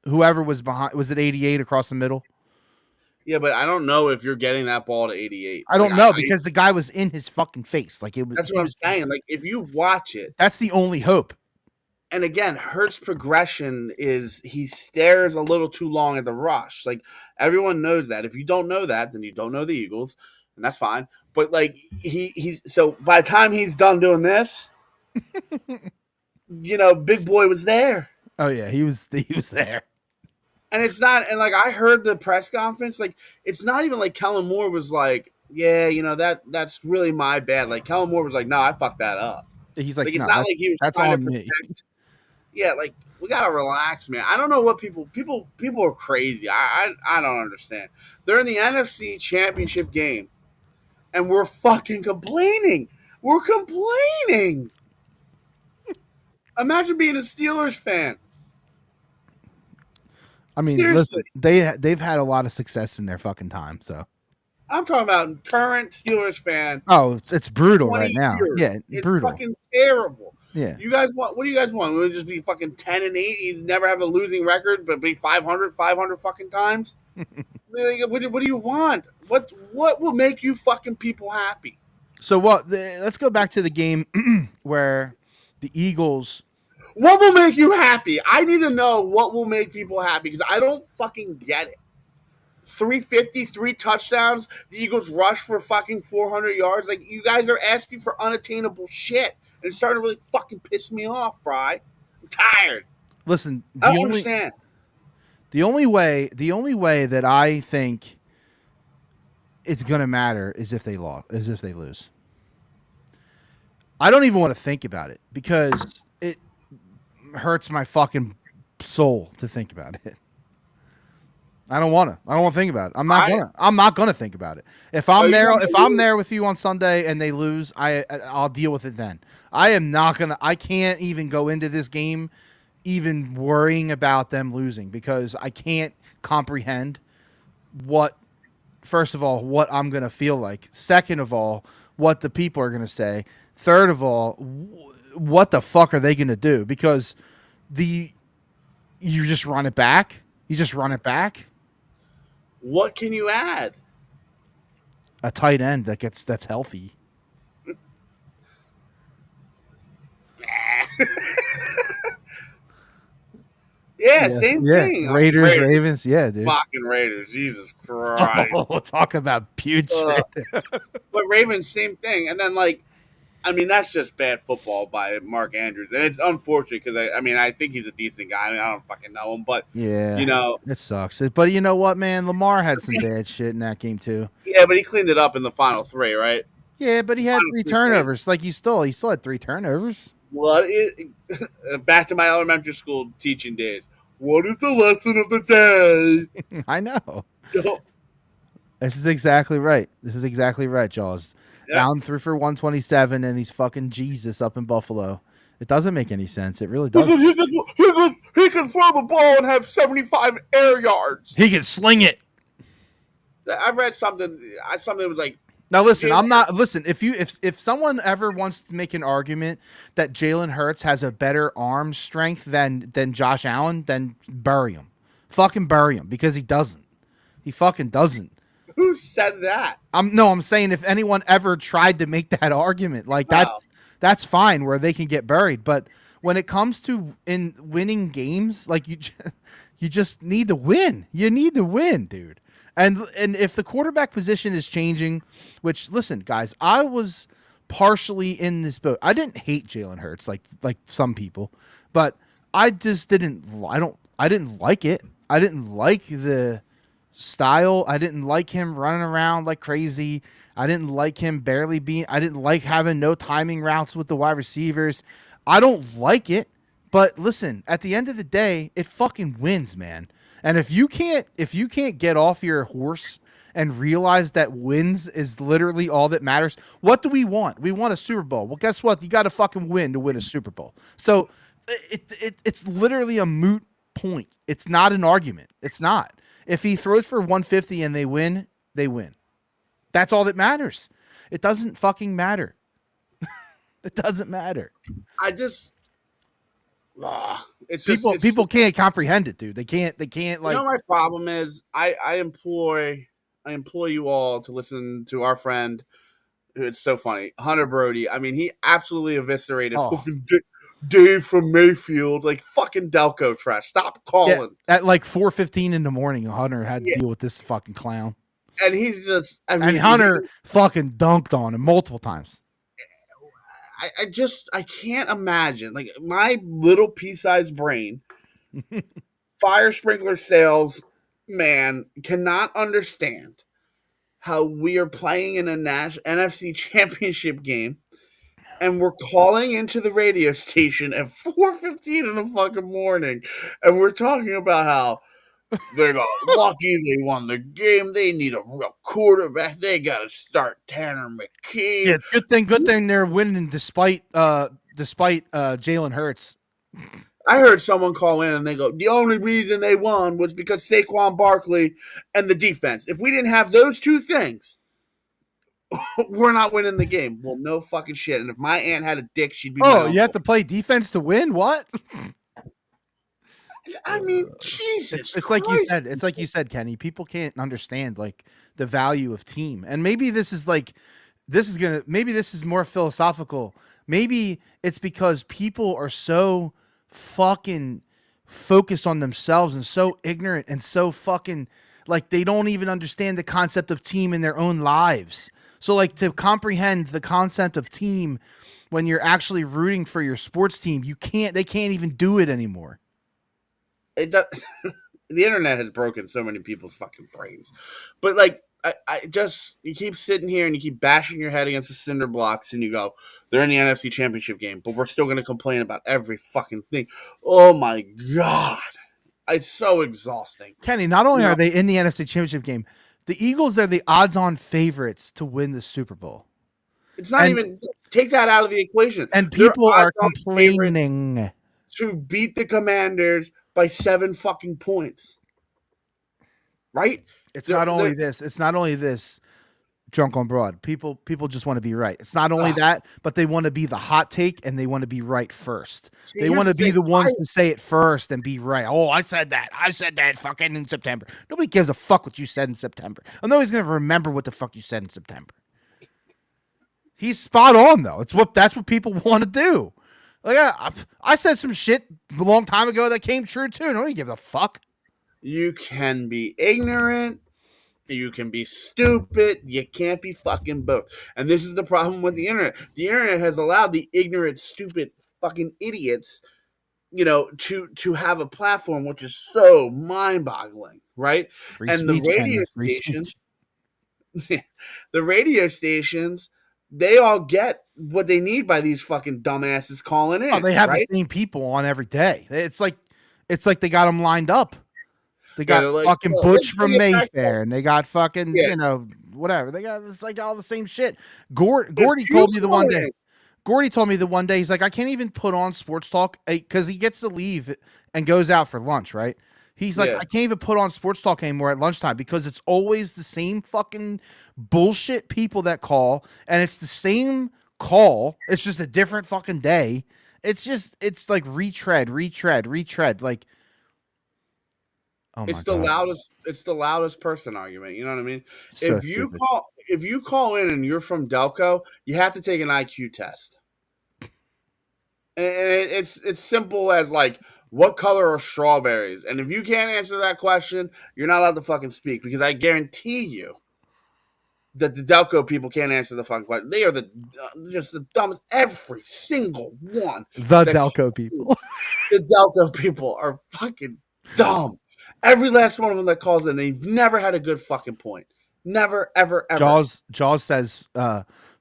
whoever was behind. Was it 88 across the middle? yeah, but I don't know if you're getting that ball to 88. I don't Like, know because the guy was in his fucking face. Like it was. that's what I'm saying. Like if you watch it, That's the only hope. and again, Hurt's progression is he stares a little too long at the rush. Like everyone knows that. If you don't know that, then you don't know the Eagles, and that's fine. But like he's so by the time he's done doing this, Big Boy was there. Oh yeah, he was there. And it's not, and like I heard the press conference, like it's not even like Kellen Moore was like, yeah, that's really my bad. Like Kellen Moore was like, no, I fucked that up. He's like, Like it's no, not like he was that's trying on to me. protect. Yeah, like we gotta relax, man. I don't know what people are crazy. I don't understand. They're in the NFC Championship game, and we're fucking complaining. We're complaining. Imagine being a Steelers fan. I mean, Seriously. listen, they've had a lot of success in their fucking time. So, I'm talking about current Steelers fan. oh, it's brutal 20 right now. years. Yeah, It's brutal. fucking terrible. Yeah. You guys want? What do you guys want? We just be fucking 10-8. You never have a losing record, but be 500 fucking times. What do you want? What will make you fucking people happy? So let's go back to the game where the Eagles. What will make you happy? I need to know what will make people happy because I don't fucking get it. 350, 3 touchdowns. The Eagles rush for fucking 400 yards. Like, you guys are asking for unattainable shit. And it's starting to really fucking piss me off, Fry. I'm tired. Listen, I don't understand. The only way that I think it's gonna matter is if they lose. I don't even want to think about it because it hurts my fucking soul to think about it. I don't want to think about it. I'm not gonna think about it. If I'm there with you on Sunday and they lose, I'll deal with it then. I can't even go into this game even worrying about them losing because I can't comprehend first of all, what I'm going to feel like. Second of all, what the people are going to say. Third of all, what the fuck are they going to do? Because you just run it back. You just run it back. What can you add? A tight end that's healthy. Yeah, same thing. Raiders, Ravens. Yeah, dude. Fucking Raiders. Jesus Christ. Oh, talk about putrid. But Ravens, same thing. And then, that's just bad football by Mark Andrews. And it's unfortunate because, I think he's a decent guy. I don't fucking know him. But, yeah, it sucks. But you know what, man? Lamar had some bad shit in that game, too. Yeah, but he cleaned it up in the final 3, right? Yeah, but he had 3 turnovers. Like, he still had 3 turnovers. What back to my elementary school teaching days. What is the lesson of the day? I know. This is exactly right. Jaws. Yeah. Allen threw for 127, and he's fucking Jesus up in Buffalo. It doesn't make any sense. It really doesn't. He can throw the ball and have 75 air yards. He can sling it. I read something. Something was like. Now listen, listen. If someone ever wants to make an argument that Jalen Hurts has a better arm strength than Josh Allen, then bury him. Fucking bury him because he doesn't. He fucking doesn't. Who said that? I'm saying if anyone ever tried to make that argument, that's fine where they can get buried. But when it comes to in winning games, like you just need to win. You need to win, dude. And if the quarterback position is changing, which listen, guys, I was partially in this boat. I didn't hate Jalen Hurts like some people, but I just didn't. I didn't like it. I didn't like the style. I didn't like him running around like crazy. I didn't like him I didn't like having no timing routes with the wide receivers. I don't like it. But listen, at the end of the day, it fucking wins, man. And if you can't get off your horse and realize that wins is literally all that matters, what do we want? We want a Super Bowl. Well, guess what? You got to fucking win to win a Super Bowl. So it's literally a moot point. It's not an argument. It's not. If he throws for 150 and they win, they win. That's all that matters. It doesn't fucking matter. It doesn't matter. People can't comprehend it, dude. They can't like. You know, my problem is I employ you all to listen to our friend. It's so funny, Hunter Brody. I mean, he absolutely eviscerated fucking Dave from Mayfield, like fucking Delco trash. Stop calling. Yeah, at like 4:15 in the morning, Hunter had to deal with this fucking clown. And he's just. And Hunter fucking dunked on him multiple times. I can't imagine, like, my little pea-sized brain, fire sprinkler sales man cannot understand how we are playing in a NFC Championship game and we're calling into the radio station at 4:15 in the fucking morning and we're talking about how they got lucky, they won the game, they need a real quarterback, they got to start Tanner McKee. Yeah, good thing they're winning despite Jalen Hurts. I heard someone call in and they go, the only reason they won was because Saquon Barkley and the defense. If we didn't have those two things, we're not winning the game. Well, no fucking shit. And if my aunt had a dick, she'd be my Oh, uncle. you have to play defense to win? What? I mean, Jesus It's like you Christ. said. It's like you said, Kenny. People can't understand like the value of team, and maybe this is more philosophical. Maybe it's because people are so fucking focused on themselves and so ignorant and so fucking like they don't even understand the concept of team in their own lives. So like to comprehend the concept of team when you're actually rooting for your sports team, they can't even do it anymore. It does, the internet has broken so many people's fucking brains. But like you keep sitting here and you keep bashing your head against the cinder blocks and you go, they're in the NFC Championship game, but we're still gonna complain about every fucking thing. Oh my God. It's so exhausting. Kenny, not only are they in the NFC Championship game, the Eagles are the odds-on favorites to win the Super Bowl. It's not even take that out of the equation. And people are complaining to beat the Commanders by 7 fucking points. Right? It's not only this, drunk on broad. People just want to be right. It's not only that, but they want to be the hot take and they want to be right first. They want to be the ones to say it first and be right. Oh, I said that fucking in September. Nobody gives a fuck what you said in September. I know he's going to remember what the fuck you said in September. He's spot on though. That's what people want to do. Like I said some shit a long time ago that came true too. Nobody gives a fuck. You can be ignorant. You can be stupid. You can't be fucking both. And this is the problem with the internet. The internet has allowed the ignorant, stupid, fucking idiots, to have a platform which is so mind-boggling, right? The radio stations, they all get what they need by these fucking dumbasses calling in. Oh, they have the same people on every day. It's like they got them lined up. They got fucking Butch from Mayfair, and they got fucking whatever. They got it's like all the same shit. Gordy told me the one day. Gordy told me the one day he's like, I can't even put on sports talk because he gets to leave and goes out for lunch, right? He's like, I can't even put on sports talk anymore at lunchtime because it's always the same fucking bullshit people that call, and it's the same call. It's just a different fucking day. It's like retread. Like, oh my God. It's the loudest person argument. You know what I mean? So if you call in and you're from Delco, you have to take an IQ test. And it's simple as like, what color are strawberries? And if you can't answer that question, you're not allowed to fucking speak because I guarantee you that the Delco people can't answer the fucking question. They are just the dumbest. Every single one. The Delco people. The Delco people are fucking dumb. Every last one of them that calls in, they've never had a good fucking point. Never, ever, ever. Jaws says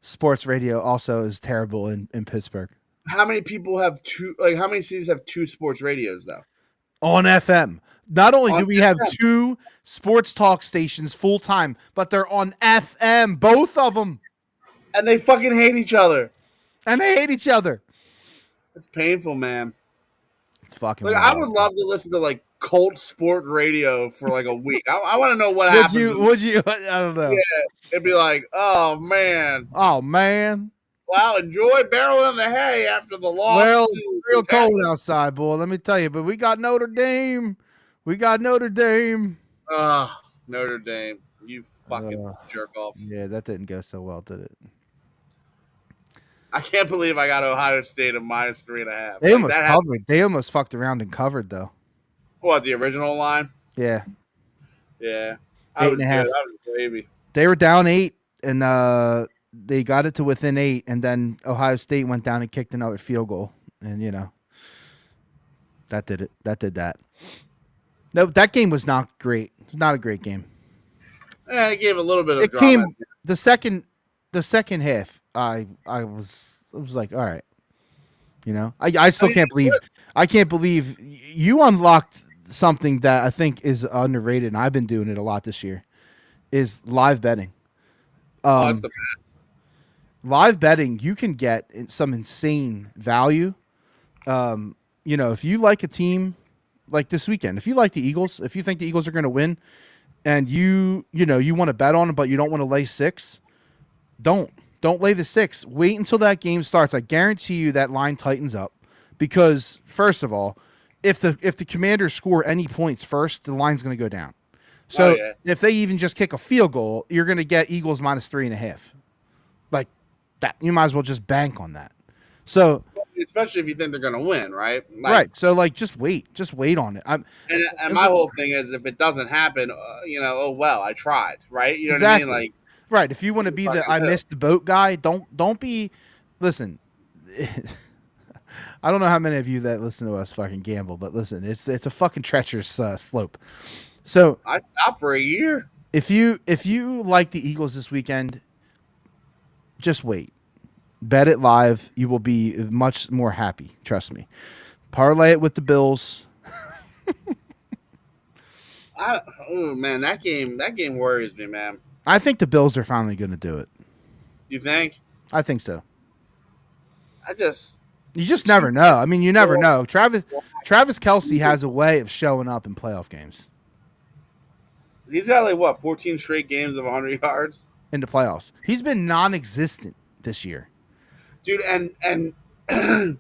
sports radio also is terrible in Pittsburgh. How many people have two? Like, how many cities have 2 sports radios though? On FM. Not only do we have 2 sports talk stations full time, but they're on FM, both of them. And they fucking hate each other. It's painful, man. It's fucking. Like, I would love to listen to like Colt Sport Radio for like a week. I want to know what happened. Would you? I don't know. Yeah, it'd be like, oh man. Wow, enjoy barreling the hay after the loss. Well, it's real cold outside, boy. Let me tell you. But we got Notre Dame. Notre Dame. You fucking jerk offs. Yeah, that didn't go so well, did it? I can't believe I got Ohio State at -3.5. They almost covered. They almost fucked around and covered, though. What, the original line? Yeah. Yeah. 8.5. That was gravy. They were down 8, and they got it to within 8, and then Ohio State went down and kicked another field goal, and that did it. That did that. No, that game was not great. Not a great game. Yeah, it gave a little bit of drama. The second half. I was like, all right, I still can't believe you unlocked something that I think is underrated, and I've been doing it a lot this year. Is live betting. That's the best. Live betting, you can get some insane value. if you like a team like this weekend, if you like the Eagles, if you think the Eagles are going to win, and you want to bet on them, but you don't want to lay 6, don't lay the 6. Wait until that game starts. I guarantee you that line tightens up, because first of all, if the Commanders score any points first, the line's going to go down. So if they even just kick a field goal, you're going to get Eagles -3.5. Like that, you might as well just bank on that. So especially if you think they're going to win, right? Like, right. So just wait on it. And my whole thing is, if it doesn't happen, oh well, I tried, right? You know exactly. what I mean? Like, right. If you want to be the I missed the boat guy, don't be. Listen, I don't know how many of you that listen to us fucking gamble, but listen, it's a fucking treacherous slope. So I stopped for a year. If you like the Eagles this weekend, just wait. Bet it live. You will be much more happy. Trust me. Parlay it with the Bills. Oh man, that game worries me, man. I think the Bills are finally going to do it. You think? I think so. You just never know. I mean, you never know. Travis Kelce has a way of showing up in playoff games. He's got 14 straight games of 100 yards in the playoffs. He's been non-existent this year, dude. And the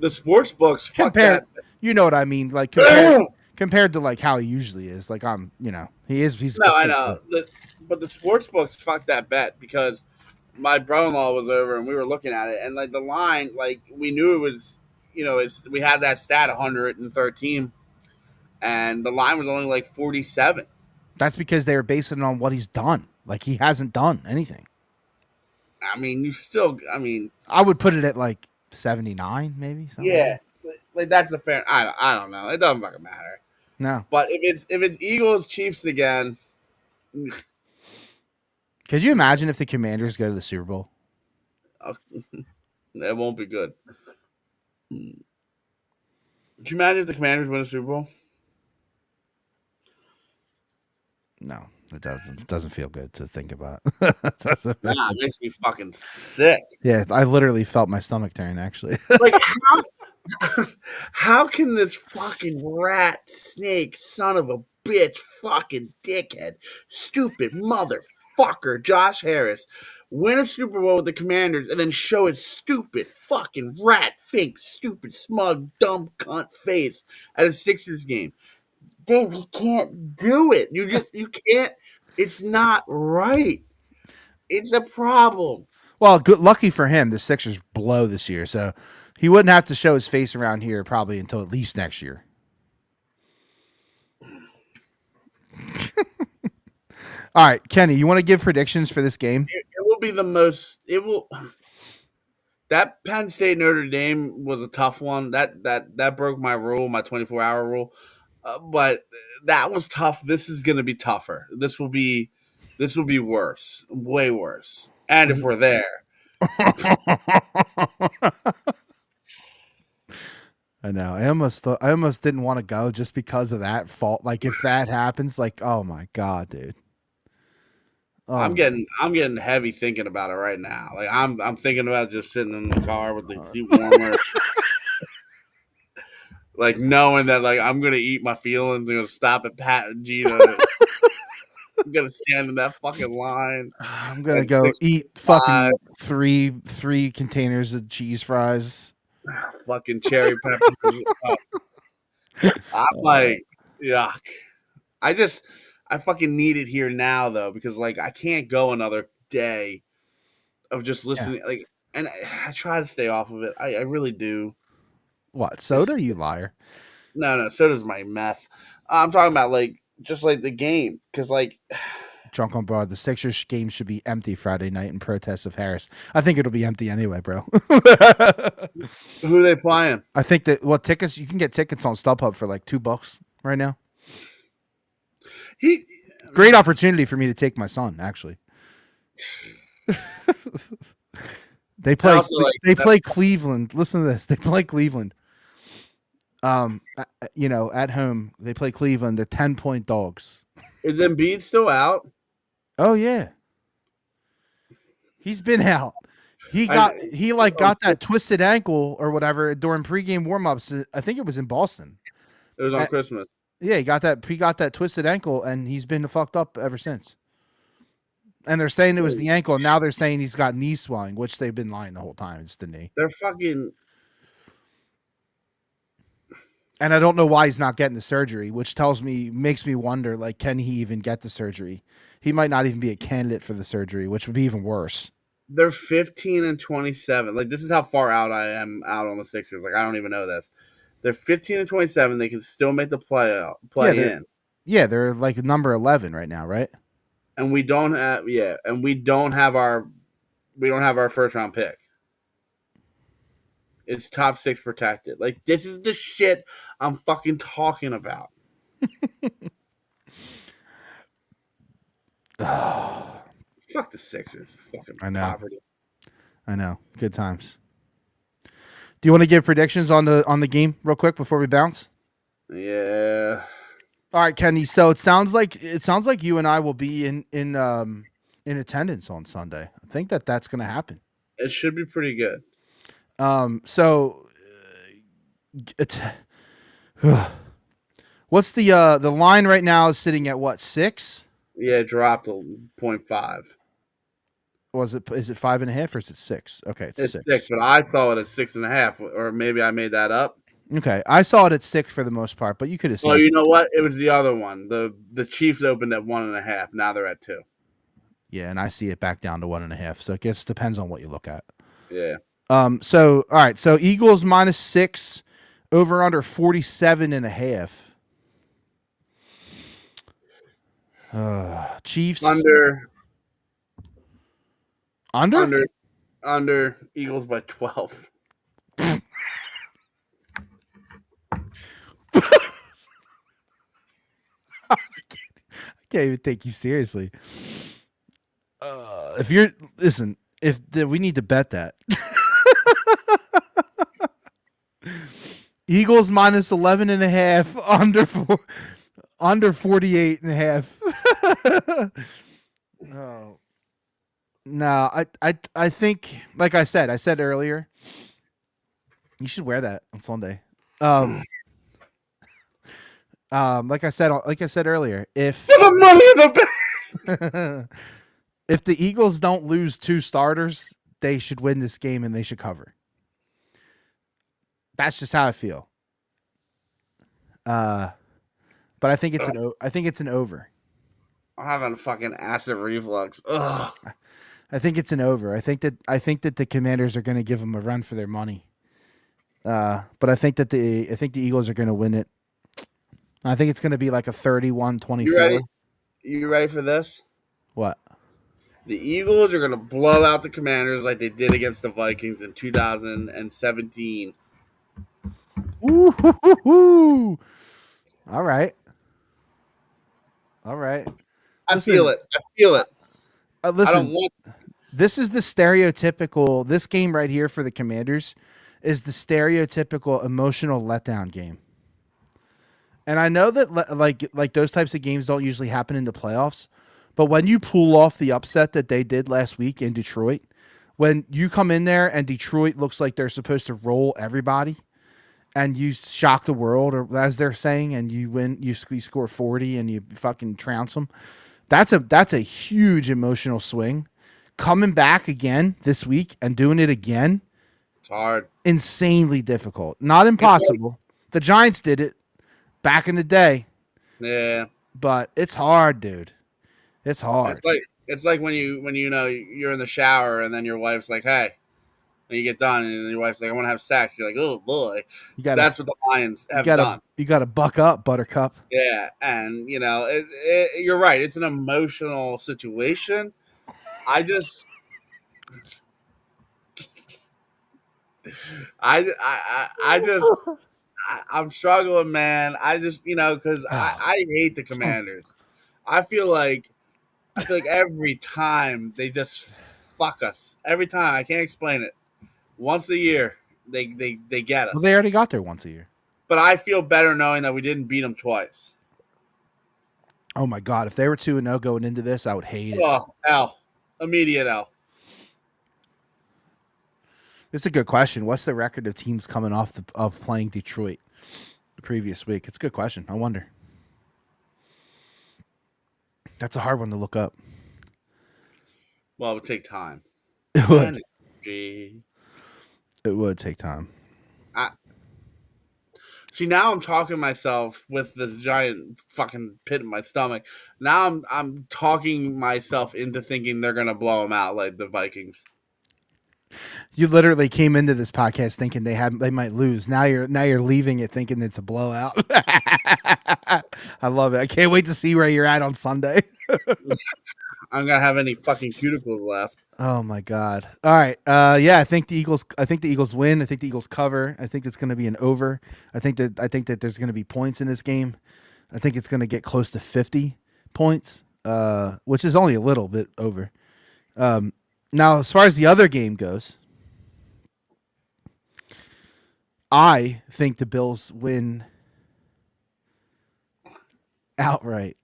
sports books compared. You know what I mean? Like compared to how he usually is. Like he's. No, I know. But the sports books fuck that bet, because my brother-in-law was over and we were looking at it, and the line, we knew it was, we had that stat 113, and the line was only 47. That's because they were basing it on what he's done. He hasn't done anything. I mean, I would put it at 79, maybe. Yeah, that's the fair. I don't know. It doesn't fucking matter. No, but if it's Eagles Chiefs again. Could you imagine if the Commanders go to the Super Bowl? It won't be good. Could you imagine if the Commanders win a Super Bowl? No, it doesn't feel good to think about. It makes me fucking sick. Yeah, I literally felt my stomach turn, actually. How can this fucking rat snake son of a bitch fucking dickhead stupid motherfucker Josh Harris win a Super Bowl with the Commanders and then show his stupid fucking rat fake stupid smug dumb cunt face at a Sixers game? Dave, you can't do it. You can't. It's not right. It's a problem. Well, lucky for him, the Sixers blow this year, so he wouldn't have to show his face around here probably until at least next year. All right, Kenny, you want to give predictions for this game? It will be the most. It will. That Penn State Notre Dame was a tough one. That broke my rule, my 24-hour rule. But that was tough. This is going to be tougher. This will be worse, way worse. And if we're there, I know. I almost didn't want to go just because of that fault. If that happens, oh my god, dude. Oh. I'm getting heavy thinking about it right now. I'm thinking about just sitting in the car with the seat warmer. Knowing that I'm gonna eat my feelings, I'm gonna stop at Pat and Gina. I'm gonna stand in that fucking line. I'm gonna go eat fucking three containers of cheese fries. Fucking cherry peppers. I'm yuck. I fucking need it here now though, because I can't go another day of just listening. Yeah. And I try to stay off of it. I really do. What, soda? You liar. No, soda's my meth. I'm talking about just the game, because Drunk on Broad, the Sixers game should be empty Friday night in protest of Harris. I think it'll be empty anyway, bro. Who are they playing? I think that tickets, you can get tickets on StubHub for $2 right now. Great opportunity for me to take my son, actually. They play Cleveland. Listen to this. They play Cleveland. At home, they play Cleveland. They're 10-point dogs. Is Embiid still out? Oh yeah. He's been out. He got that twisted ankle or whatever during pregame warmups. I think it was in Boston. It was on Christmas. Yeah, he got that twisted ankle, and he's been fucked up ever since. And they're saying it was the ankle, and now they're saying he's got knee swelling, which they've been lying the whole time. It's the knee. They're fucking. And I don't know why he's not getting the surgery, which makes me wonder, like, can he even get the surgery? He might not even be a candidate for the surgery, which would be even worse. They're 15-27. Like, this is how far out I am out on the Sixers. Like, I don't even know this. They're 15-27. They can still make the play in. Yeah, they're like number 11 right now, right? And we don't have our first round pick. It's top 6 protected. Like, this is the shit I'm fucking talking about. Fuck the Sixers. Fucking poverty. I know. Good times. Do you want to give predictions on the game real quick before we bounce? Yeah. All right, Kenny. So it sounds like you and I will be in attendance on Sunday. I think that's going to happen. It should be pretty good. So what's the line right now is sitting at what, 6? Yeah, it dropped to 0.5. Is it 5.5 or is it 6? Okay, it's 6. But I saw it at 6.5, or maybe I made that up. Okay, I saw it at 6 for the most part, but you could have seen. Oh, you know what? It was the other one. The Chiefs opened at 1.5. Now they're at 2. Yeah, and I see it back down to 1.5. So it depends on what you look at. Yeah. So all right. So Eagles -6, over under 47.5. Chiefs under Eagles by 12. I can't even take you seriously. We need to bet that. Eagles -11.5, under 48.5. Oh. No, I think, like I said earlier, you should wear that on Sunday. Like I said earlier, if the money in the bank. If the Eagles don't lose 2 starters, they should win this game and they should cover. That's just how I feel. But I think it's an over. I'm having a fucking acid reflux. Ugh. I think it's an over. I think that the Commanders are going to give them a run for their money. But I think the Eagles are going to win it. I think it's going to be like a 31-24. You ready for this? What? The Eagles are going to blow out the Commanders like they did against the Vikings in 2017. Ooh. All right. I feel it. Listen, I don't want. This is the stereotypical. This game right here for the Commanders is the stereotypical emotional letdown game. And I know that like those types of games don't usually happen in the playoffs, but when you pull off the upset that they did last week in Detroit, when you come in there and Detroit looks like they're supposed to roll everybody, and you shock the world, or as they're saying, and you win, you score 40 and you fucking trounce them. That's a huge emotional swing. Coming back again this week and doing it again, it's hard. Insanely difficult. Not impossible. The Giants did it back in the day. Yeah. But it's hard, dude. It's hard. It's like when you know you're in the shower and then your wife's like, "Hey," and you get done and your wife's like, "I want to have sex." You're like, "Oh boy." That's what the Lions have done. You got to buck up, Buttercup. Yeah, and you're right. It's an emotional situation. I'm struggling, man. Because I hate the Commanders. I feel like every time they just fuck us. Every time, I can't explain it. Once a year, they get us. Well, they already got there once a year. But I feel better knowing that we didn't beat them twice. Oh my God! If they were 2-0 going into this, I would hate it. Oh, L. Immediate L. This is a good question. What's the record of teams coming off of playing Detroit the previous week? It's a good question. I wonder. That's a hard one to look up. Well, it would take time. It would. Energy. It would take time. See, now I'm talking to myself with this giant fucking pit in my stomach. Now I'm talking myself into thinking they're gonna blow them out like the Vikings. You literally came into this podcast thinking they might lose. Now you're leaving it thinking it's a blowout. I love it. I can't wait to see where you're at on Sunday. I'm gonna have any fucking cuticles left. Oh my god. All right. Yeah, I think the Eagles win. I think the Eagles cover. I think it's going to be an over. I think that there's going to be points in this game. I think it's going to get close to 50 points, which is only a little bit over. Now, as far as the other game goes, I think the Bills win outright.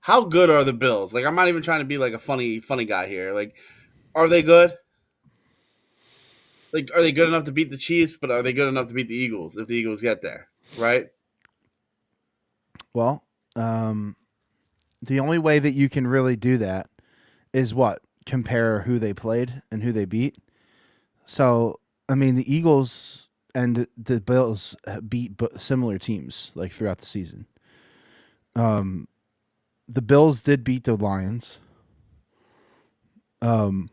How good are the Bills? Like, I'm not even trying to be like a funny guy here. Like, are they good? Like, are they good enough to beat the Chiefs? But are they good enough to beat the Eagles if the Eagles get there? Right? Well, the only way that you can really do that is what? Compare who they played and who they beat. So, I mean, the Eagles and the Bills beat similar teams like throughout the season. The Bills did beat the Lions. The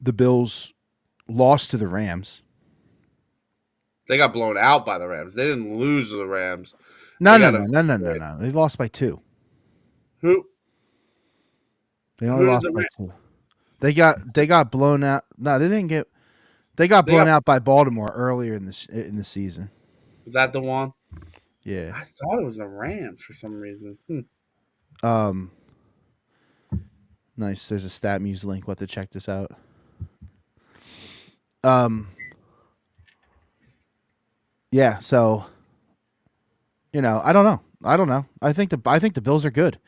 Bills lost to the Rams. They got blown out by the Rams. They didn't lose to the Rams. No. They lost by 2. Who? They only lost by 2. They got blown out. No, they didn't get. They got blown out by Baltimore earlier in the season. Is that the one? Yeah. I thought it was the Rams for some reason. Nice. There's a StatMuse link. We'll have to check this out. Yeah. So, I don't know. I think the Bills are good.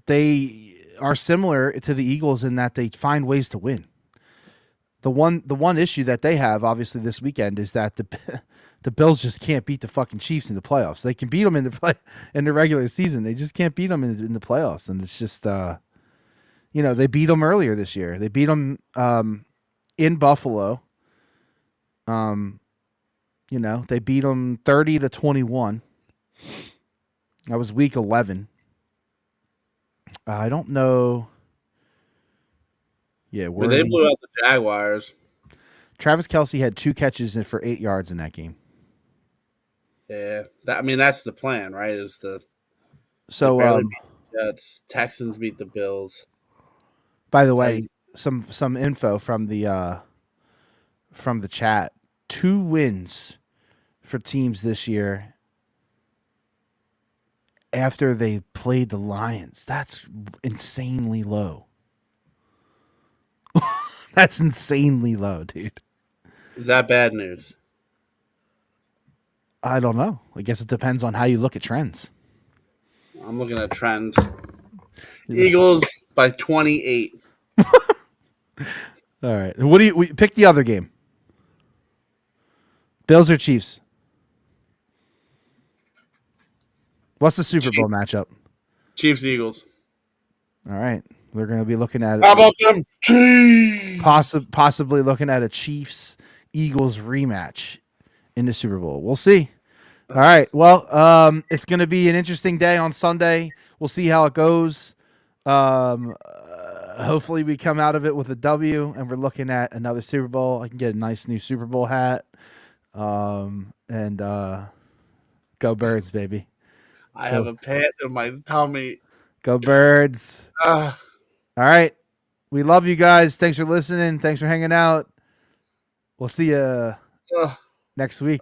They are similar to the Eagles in that they find ways to win. The one issue that they have, obviously, this weekend is that the Bills just can't beat the fucking Chiefs in the playoffs. They can beat them in the regular season. They just can't beat them in the playoffs, and it's just they beat them earlier this year. They beat them in Buffalo. They beat them 30-21. That was week 11. I don't know. Yeah, they blew out the Jaguars. Travis Kelce had 2 catches for 8 yards in that game. Yeah, that's the plan, right? So Texans beat the Bills. By the way, some info from the chat. 2 wins for teams this year after they played the Lions. That's insanely low. That's insanely low, dude. Is that bad news? I don't know. I guess it depends on how you look at trends. I'm looking at trends. Yeah. Eagles by 28. All right. What do you pick the other game? Bills or Chiefs? What's the Super Bowl matchup? Chiefs Eagles. All right. We're going to be looking at it. How about them Chiefs? Possibly looking at a Chiefs Eagles rematch in the Super Bowl. We'll see. All right. Well, it's going to be an interesting day on Sunday. We'll see how it goes. Hopefully we come out of it with a W and we're looking at another Super Bowl. I can get a nice new Super Bowl hat. And go Birds, baby. I have a pant in my tummy. Go Birds. All right. We love you guys. Thanks for listening. Thanks for hanging out. We'll see you next week.